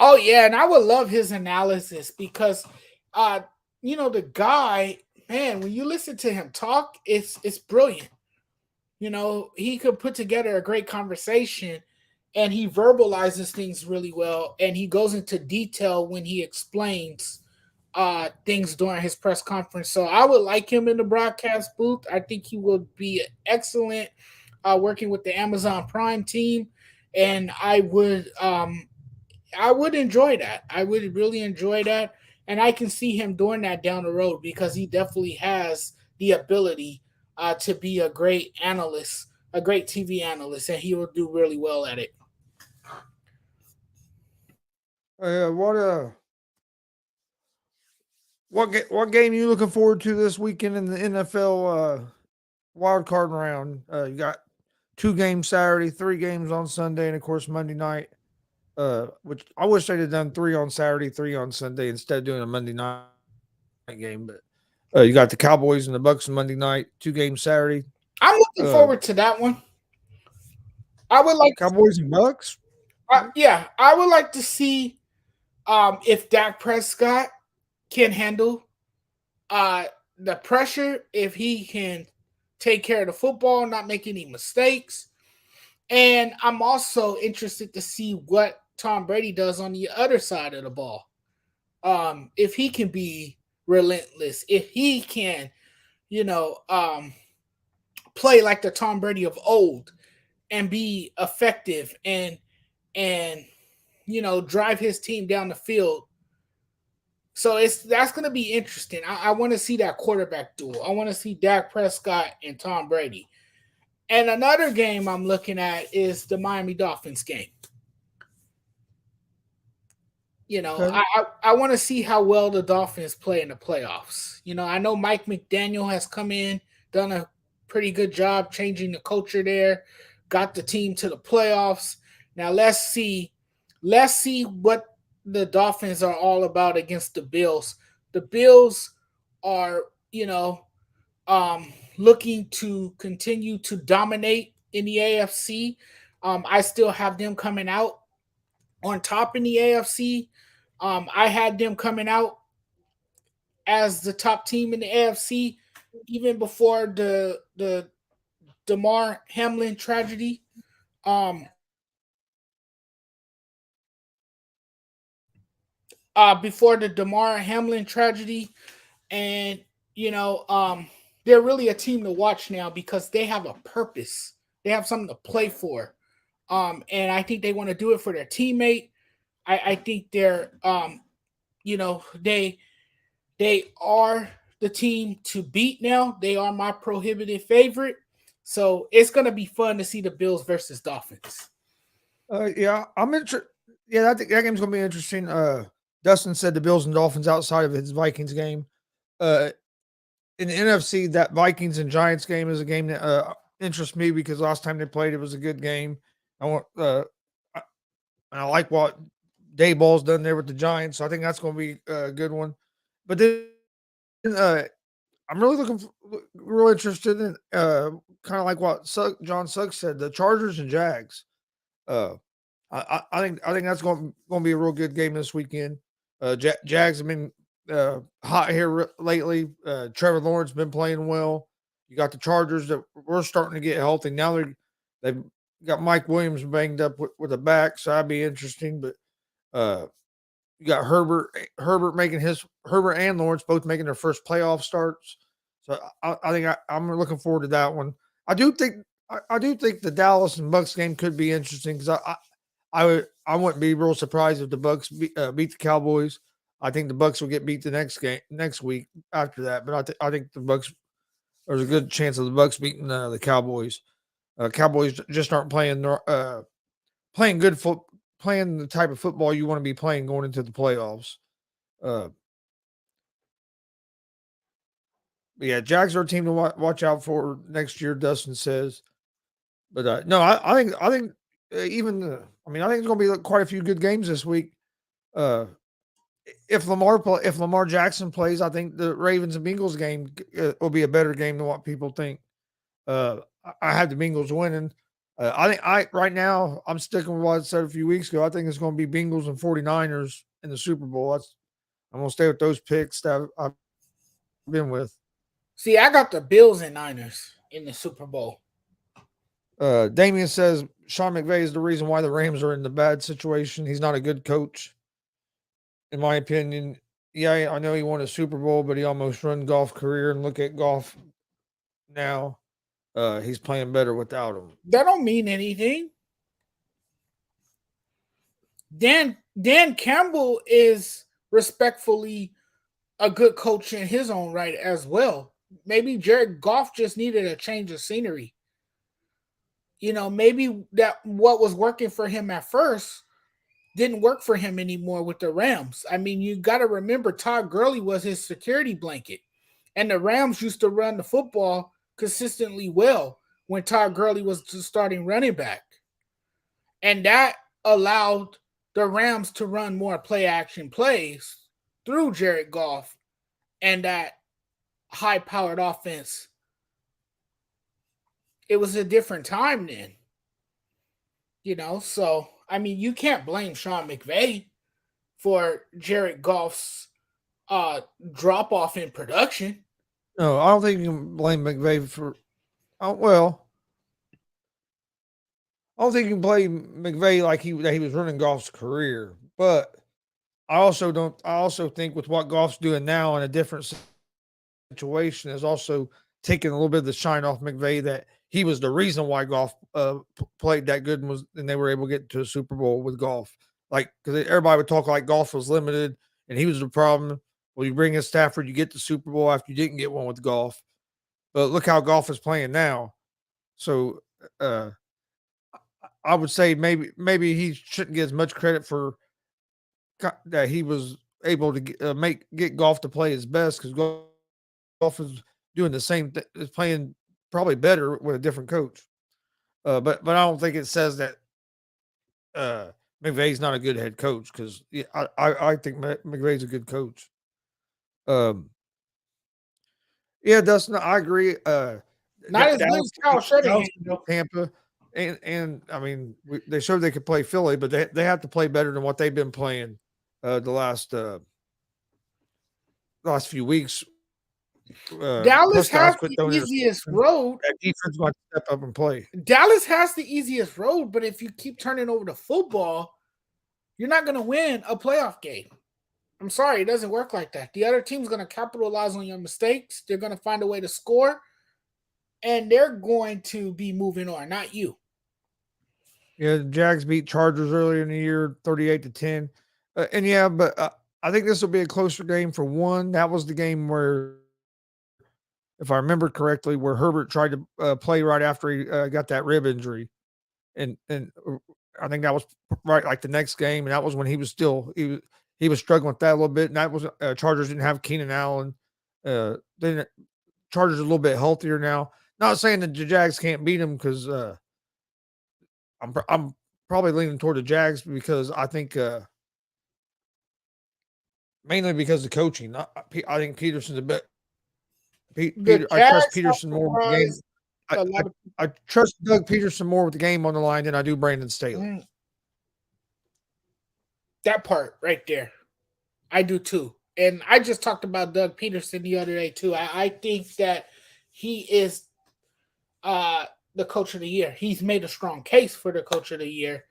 Oh yeah, and I would love his analysis because uh the guy, man, when you listen to him talk, it's brilliant. He could put together a great conversation and he verbalizes things really well and he goes into detail when he explains things during his press conference. So I would like him in the broadcast booth. I think he would be excellent working with the Amazon Prime team, and I would enjoy that. I would really enjoy that. And I can see him doing that down the road because he definitely has the ability to be a great analyst, a great TV analyst, and he will do really well at it. What game are you looking forward to this weekend in the NFL wild card round? You got two games Saturday, three games on Sunday, and of course Monday night. Which I wish they'd have done three on Saturday, three on Sunday instead of doing a Monday night game. But you got the Cowboys and the Bucks on Monday night, two games Saturday. I'm Uh, looking forward to that one. I would like, Cowboys and Bucks. yeah, I would like to see if Dak Prescott can handle uh, the pressure, if he can take care of the football, not make any mistakes. And I'm also interested to see what Tom Brady does on the other side of the ball. If he can be relentless, if he can, you know, um, play like the Tom Brady of old and be effective and drive his team down the field. So that's going to be interesting. I want to see that quarterback duel. I want to see Dak Prescott and Tom Brady. And another game I'm looking at is the Miami Dolphins game. Okay. I want to see how well the Dolphins play in the playoffs. I know Mike McDaniel has come in, done a pretty good job changing the culture there, got the team to the playoffs. Now let's see what the Dolphins are all about against the Bills. The Bills are, looking to continue to dominate in the AFC. I still have them coming out on top in the AFC. I had them coming out as the top team in the AFC even before the Damar Hamlin tragedy. Um, before the Damar Hamlin tragedy, and you know, they're really a team to watch now because they have a purpose. They have something to play for. And I think they want to do it for their teammate. I think they're you know, they are the team to beat now. They are my prohibited favorite. So it's gonna be fun to see the Bills versus Dolphins. Yeah, I'm interested. Yeah, that game's gonna be interesting. Dustin said the Bills and Dolphins outside of his Vikings game. Uh, in the NFC, that Vikings and Giants game is a game that interests me because last time they played, it was a good game. I want I, and I like what Dayball's done there with the Giants, so I think that's going to be a good one. But then I'm really real interested in kind of like what John Suggs said, the Chargers and Jags. Uh, I think that's going to be a real good game this weekend. Jags have been hot here lately. Trevor Lawrence been playing well. You got the Chargers that we're starting to get healthy now. They've got Mike Williams banged up with a back, so that'd be interesting. But uh, you got Herbert and Lawrence both making their first playoff starts. So I think I'm looking forward to that one. I do think I do think the Dallas and Bucks game could be interesting because I wouldn't be real surprised if the Bucks beat the Cowboys. I think the Bucks will get beat the next week after that, but I think the Bucks there's a good chance of the Bucks beating the Cowboys. Cowboys just aren't playing good playing the type of football you want to be playing going into the playoffs. Uh, but yeah, Jags are a team to watch out for next year. Dustin says, but no, I think even I mean I think there's going to be quite a few good games this week. Uh, if Lamar Jackson plays, I think the Ravens and Bengals game will be a better game than what people think. I have the Bengals winning. I think I right now I'm sticking with what I said a few weeks ago. I think it's going to be Bengals and 49ers in the Super Bowl. I'm going to stay with those picks that I've been with. See, I got the Bills and Niners in the Super Bowl. Damien says Sean McVay is the reason why the Rams are in the bad situation. He's not a good coach, in my opinion. Yeah, I know he won a Super Bowl, but he almost ruined golf career. And look at golf now. He's playing better without him. That don't mean anything. Dan Campbell is respectfully a good coach in his own right as well. Maybe Jared Goff just needed a change of scenery. You know, maybe that what was working for him at first didn't work for him anymore with the Rams. I mean, you got to remember Todd Gurley was his security blanket, and the Rams used to run the football consistently well when Todd Gurley was the starting running back, and that allowed the Rams to run more play action plays through Jared Goff and that high powered offense. It was a different time then, you know. So I mean, you can't blame Sean McVay for Jared Goff's drop off in production. No, I don't think you can blame McVay for. Well, I don't think you can blame McVay like he was running Golf's career, but I also don't. I also think with what Golf's doing now in a different situation is also taking a little bit of the shine off McVay that he was the reason why Golf played that good and they were able to get to a Super Bowl with Golf. Like because everybody would talk like Golf was limited and he was the problem. Well, you bring in Stafford, you get the Super Bowl after you didn't get one with Golf. But look how Golf is playing now. So uh, I would say maybe he shouldn't get as much credit for that he was able to get Golf to play his best because Golf is doing the same thing, is playing probably better with a different coach. But I don't think it says that uh, McVay's not a good head coach because yeah, I think McVay's a good coach. Um, yeah, Dustin, I agree. Not as good Dallas, as Kyle Shanahan, Dallas though. Tampa, and I mean they showed they could play Philly, but they have to play better than what they've been playing the last few weeks. Dallas Prescott's has quit the throwing easiest interceptions. road. That defense going to step up and play. Dallas has the easiest road, but if you keep turning over the football, you're not going to win a playoff game. I'm sorry, it doesn't work like that. The other team's going to capitalize on your mistakes. They're going to find a way to score, and they're going to be moving on, not you. Yeah, the Jags beat Chargers earlier in the year, 38-10. And yeah, but I think this will be a closer game for one. That was the game where, if I remember correctly, where Herbert tried to play right after he got that rib injury, and I think that was right like the next game, and that was when he was struggling with that a little bit. And that was Chargers didn't have Keenan Allen. Then Chargers are a little bit healthier now. Not saying that the Jags can't beat them because I'm probably leaning toward the Jags because I think mainly because of coaching. I think Peterson's a bit. The Peter, I trust Jags have Peterson more with the game. surprised I, a I lot of I trust Doug Peterson more with the game on the line than I do Brandon Staley. people. That part right there. I do too. And I just talked about Doug Peterson the other day too. I think that he is uh the coach of the year. He's made a strong case for the coach of the year.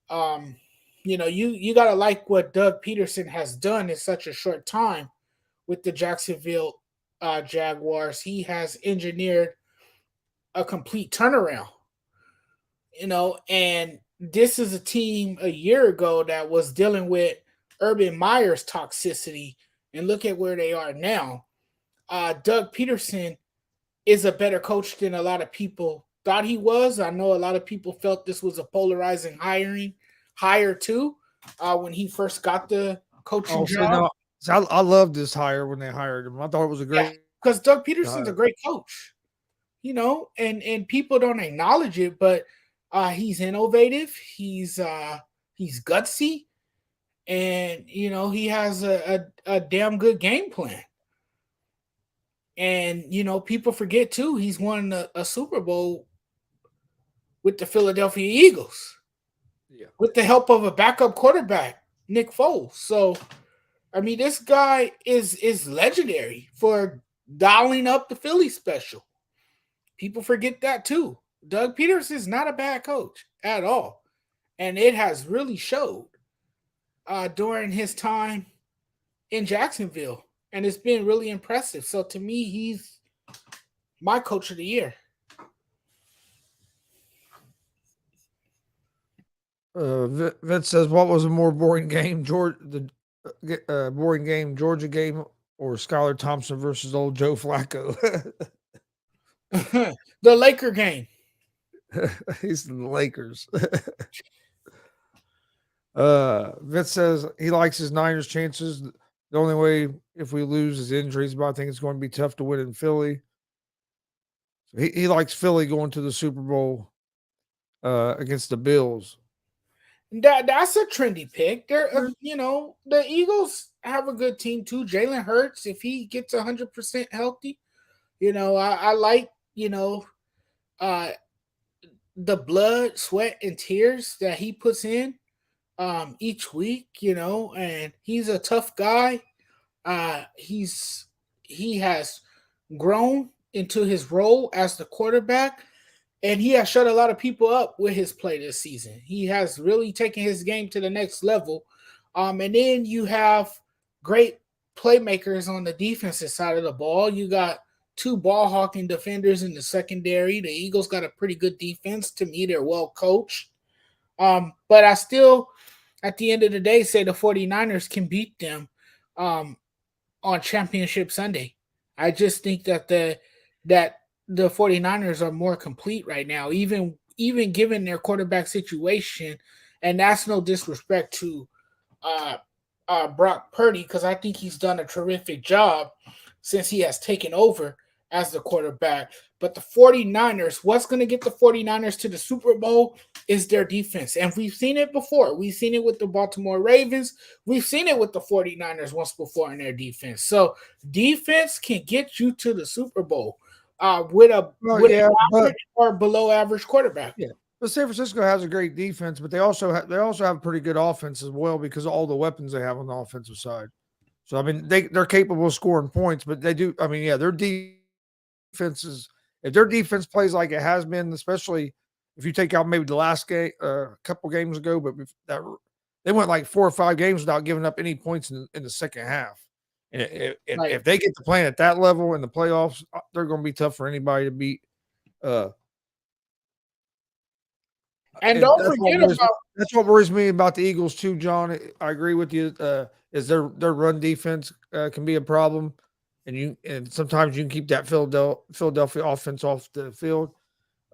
Um, you gotta like what Doug Peterson has done in such a short time with the Jacksonville Jaguars. He has engineered a complete turnaround. And this is a team a year ago that was dealing with Urban Meyer's toxicity, and look at where they are now. Doug Peterson is a better coach than a lot of people thought he was. I know a lot of people felt this was a polarizing hire too, when he first got the coaching Oh, so job. no, so I loved this hire when they hired him. I thought it was a Yeah, great because Doug hire. Peterson's a great coach, and people don't acknowledge it, but he's innovative. He's gutsy, and he has a damn good game plan. And people forget too, he's won a Super Bowl with the Philadelphia Eagles Yeah. with the help of a backup quarterback, Nick Foles. So I mean, this guy is legendary for dialing up the Philly special. People forget that too. Doug Peters is not a bad coach at all, and it has really showed during his time in Jacksonville, and it's been really impressive. So to me, he's my coach of the year. Vince says, "What was a more boring game, boring game, Georgia game, or Skylar Thompson versus old Joe Flacco?" The Laker game. He's the Lakers. Vince says he likes his Niners chances. The only way if we lose is injuries, but I think it's going to be tough to win in Philly. So he likes Philly going to the Super Bowl against the Bills. That's a trendy pick. The Eagles have a good team too. Jalen Hurts, if he gets 100% healthy, I like uh the blood, sweat, and tears that he puts in each week. And he's a tough guy. He has grown into his role as the quarterback, and he has shut a lot of people up with his play this season. He has really taken his game to the next level. And then you have great playmakers on the defensive side of the ball. You got two ball hawking defenders in the secondary. The Eagles got a pretty good defense. To me, they're well coached. But I still, at the end of the day, say the 49ers can beat them um, on Championship Sunday. I just think that the 49ers are more complete right now, even given their quarterback situation. And that's no disrespect to uh, Brock Purdy, because I think he's done a terrific job since he has taken over as the quarterback. But the 49ers, what's going to get the 49ers to the Super Bowl is their defense. And we've seen it before. We've seen it with the Baltimore Ravens. We've seen it with the 49ers once before in their defense. So defense can get you to the Super Bowl with a Well, with yeah, an but average or below average quarterback. yeah, but San Francisco has a great defense, but they also have a pretty good offense as well because of all the weapons they have on the offensive side. So I mean, they're capable of scoring points, but they do. I mean, yeah, their defenses. If their defense plays like it has been, especially if you take out maybe the last game, a couple games ago, but that they went like 4 or 5 games without giving up any points in the second half. And Right. if they get to playing at that level in the playoffs, they're going to be tough for anybody to beat. Uh, And and don't forget about that's what worries me about the Eagles too, John. I agree with you. Is their run defense can be a problem, and sometimes you can keep that Philadelphia offense off the field.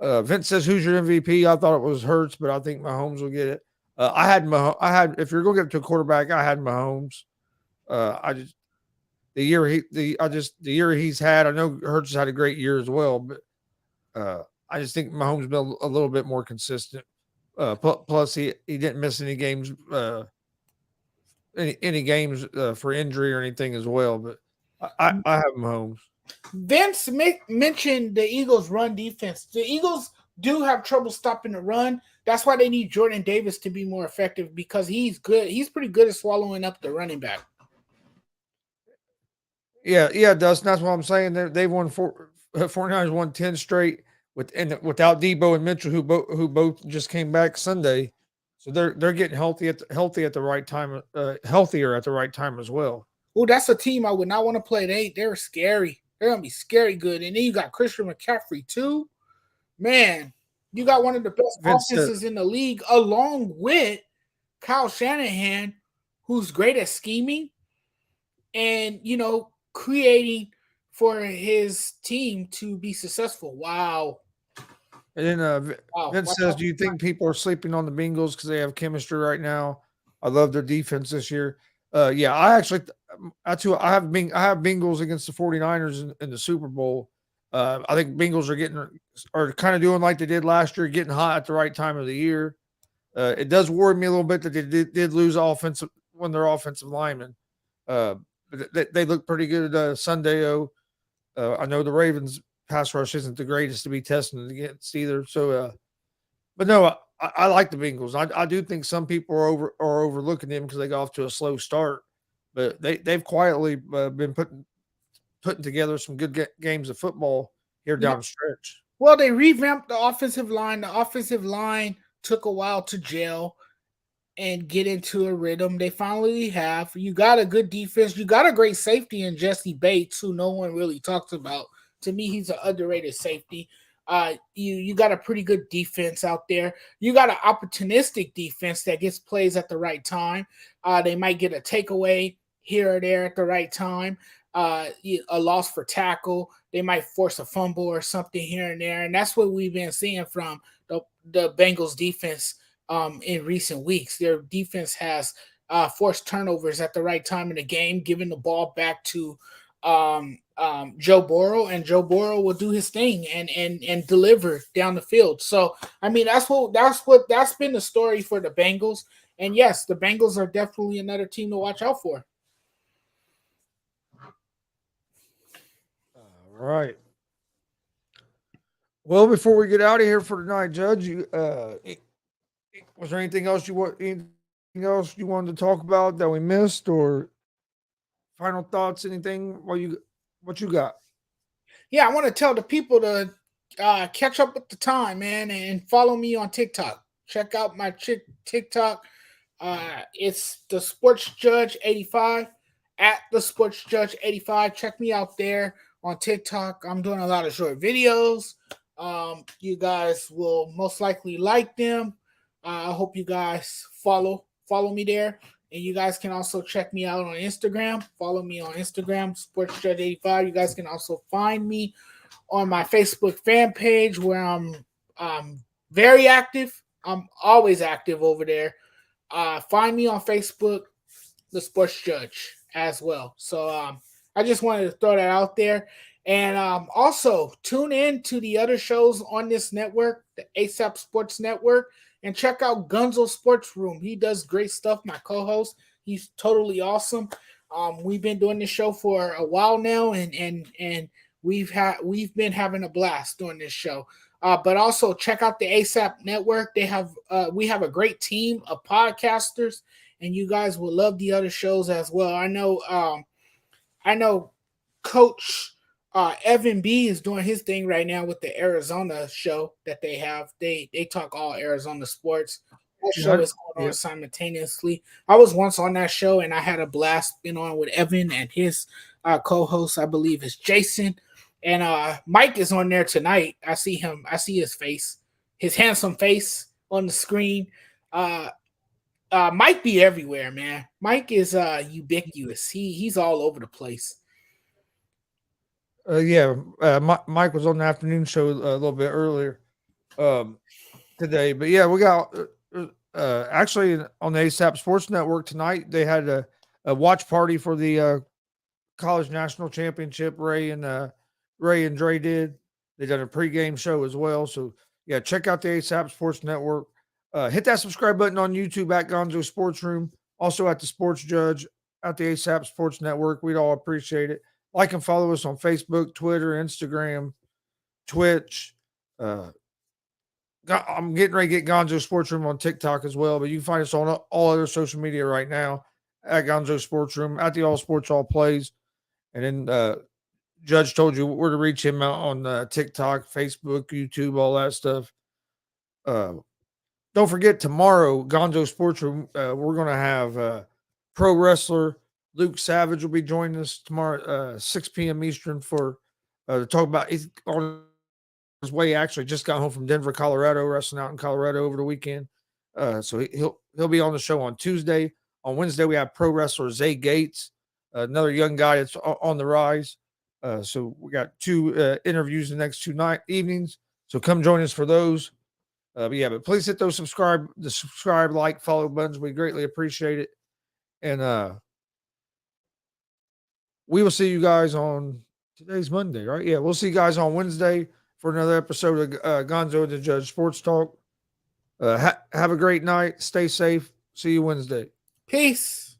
Vince says, "Who's your MVP?" I thought it was Hurts, but I think Mahomes will get it. If you're going to get to a quarterback, I had Mahomes. I just the year he's had. I know Hurts has had a great year as well, but I just think Mahomes been a little bit more consistent. Plus, he didn't miss any games, any games for injury or anything as well. But I have Mahomes. Vince mentioned the Eagles' run defense. The Eagles do have trouble stopping the run. That's why they need Jordan Davis to be more effective because he's good. He's pretty good at swallowing up the running back. Yeah, Dustin. That's what I'm saying. They've won 49ers won 10 straight without Debo and Mitchell, who both just came back Sunday. So they're getting healthy at the right time, healthier at the right time as well. Oh, that's a team I would not want to play. They're scary. They're gonna be scary good. And then you got Christian McCaffrey too. Man, you got one of the best Vince said, offenses in the league, along with Kyle Shanahan, who's great at scheming and creating for his team to be successful. Wow. and then Wow. Vince says, "Do you think people are sleeping on the Bengals because they have chemistry right now? I love their defense this year." Yeah, I actually, that's who I have Bengals against the 49ers in the Super Bowl. I think Bengals are kind of doing like they did last year, getting hot at the right time of the year. It does worry me a little bit that they did lose their offensive linemen. Uh, but they look pretty good Sunday. I know the Ravens pass rush isn't the greatest to be testing against either. So, but no, I like the Bengals. I do think some people are overlooking them because they got off to a slow start, but they've quietly been putting together some good games of football here Yeah. down the stretch. Well, they revamped the offensive line. The offensive line took a while to gel and get into a rhythm. They finally have. You got a good defense. You got a great safety in Jesse Bates, who no one really talks about. To me, he's an underrated safety. You got a pretty good defense out there. You got an opportunistic defense that gets plays at the right time. They might get a takeaway here or there at the right time. A loss for tackle. They might force a fumble or something here and there, and that's what we've been seeing from the Bengals defense in recent weeks. Their defense has forced turnovers at the right time in the game, giving the ball back to Joe Burrow, and Joe Burrow will do his thing and deliver down the field. So I mean that's been the story for the Bengals. And yes, the Bengals are definitely another team to watch out for. All right. Well, before we get out of here for tonight, Judge, was there anything else you wanted to talk about that we missed, or final thoughts? Anything? What you got? Yeah, I want to tell the people to catch up with the time, man, and follow me on TikTok. Check out my TikTok. It's the Sports Judge 85 at the Sports Judge 85. Check me out there on TikTok. I'm doing a lot of short videos. You guys will most likely like them. I hope you guys follow me there. And you guys can also check me out on Instagram. Follow me on Instagram, Sports Judge 85. You guys can also find me on my Facebook fan page where I'm very active. I'm always active over there. Find me on Facebook, the Sports Judge, as well. So I just wanted to throw that out there. And also tune in to the other shows on this network, the ASAP Sports Network, and check out Gonzo Sports Room. He does great stuff. My co-host, he's totally awesome. We've been doing this show for a while now, and we've been having a blast doing this show. But also check out the ASAP Network. We have a great team of podcasters, and you guys will love the other shows as well. I know Coach Evan B is doing his thing right now with the Arizona show that they have. They talk all Arizona sports. That Yeah, show is going yeah, on simultaneously. I was once on that show and I had a blast being on with Evan and his co-host, I believe is Jason. And Mike is on there tonight. I see him. I see his face, his handsome face on the screen. Uh, Mike be everywhere, man. Mike is ubiquitous. He's all over the place. yeah. Mike was on the afternoon show a little bit earlier um, today, but yeah, we got actually on the ASAP Sports Network tonight. They had a watch party for the college national championship. Ray and Dre did. They done a pregame show as well. So yeah, check out the ASAP Sports Network. Hit that subscribe button on YouTube at Gonzo Sports Room. Also at the Sports Judge at the ASAP Sports Network. We'd all appreciate it. Like and follow us on Facebook, Twitter, Instagram, Twitch. Uh, I'm getting ready to get Gonzo Sports Room on TikTok as well, but you can find us on all other social media right now at Gonzo Sports Room, at the All Sports All Plays. And then Judge told you where to reach him out on TikTok, Facebook, YouTube, all that stuff. Uh, don't forget tomorrow, Gonzo Sports Room. We're gonna have pro wrestler Luke Savage will be joining us tomorrow, 6 p.m. Eastern for to talk about. He's on his way. Actually, just got home from Denver, Colorado, wrestling out in Colorado over the weekend. So he'll be on the show on Tuesday. On Wednesday, we have pro wrestler Zay Gates, another young guy that's on the rise. So we got two interviews the next two night evenings. So come join us for those. But yeah, but please hit those subscribe, like, follow buttons. We greatly appreciate it. And we will see you guys on today's Monday, right? Yeah, we'll see you guys on Wednesday for another episode of Gonzo the Judge Sports Talk. Have a great night. Stay safe. See you Wednesday. Peace.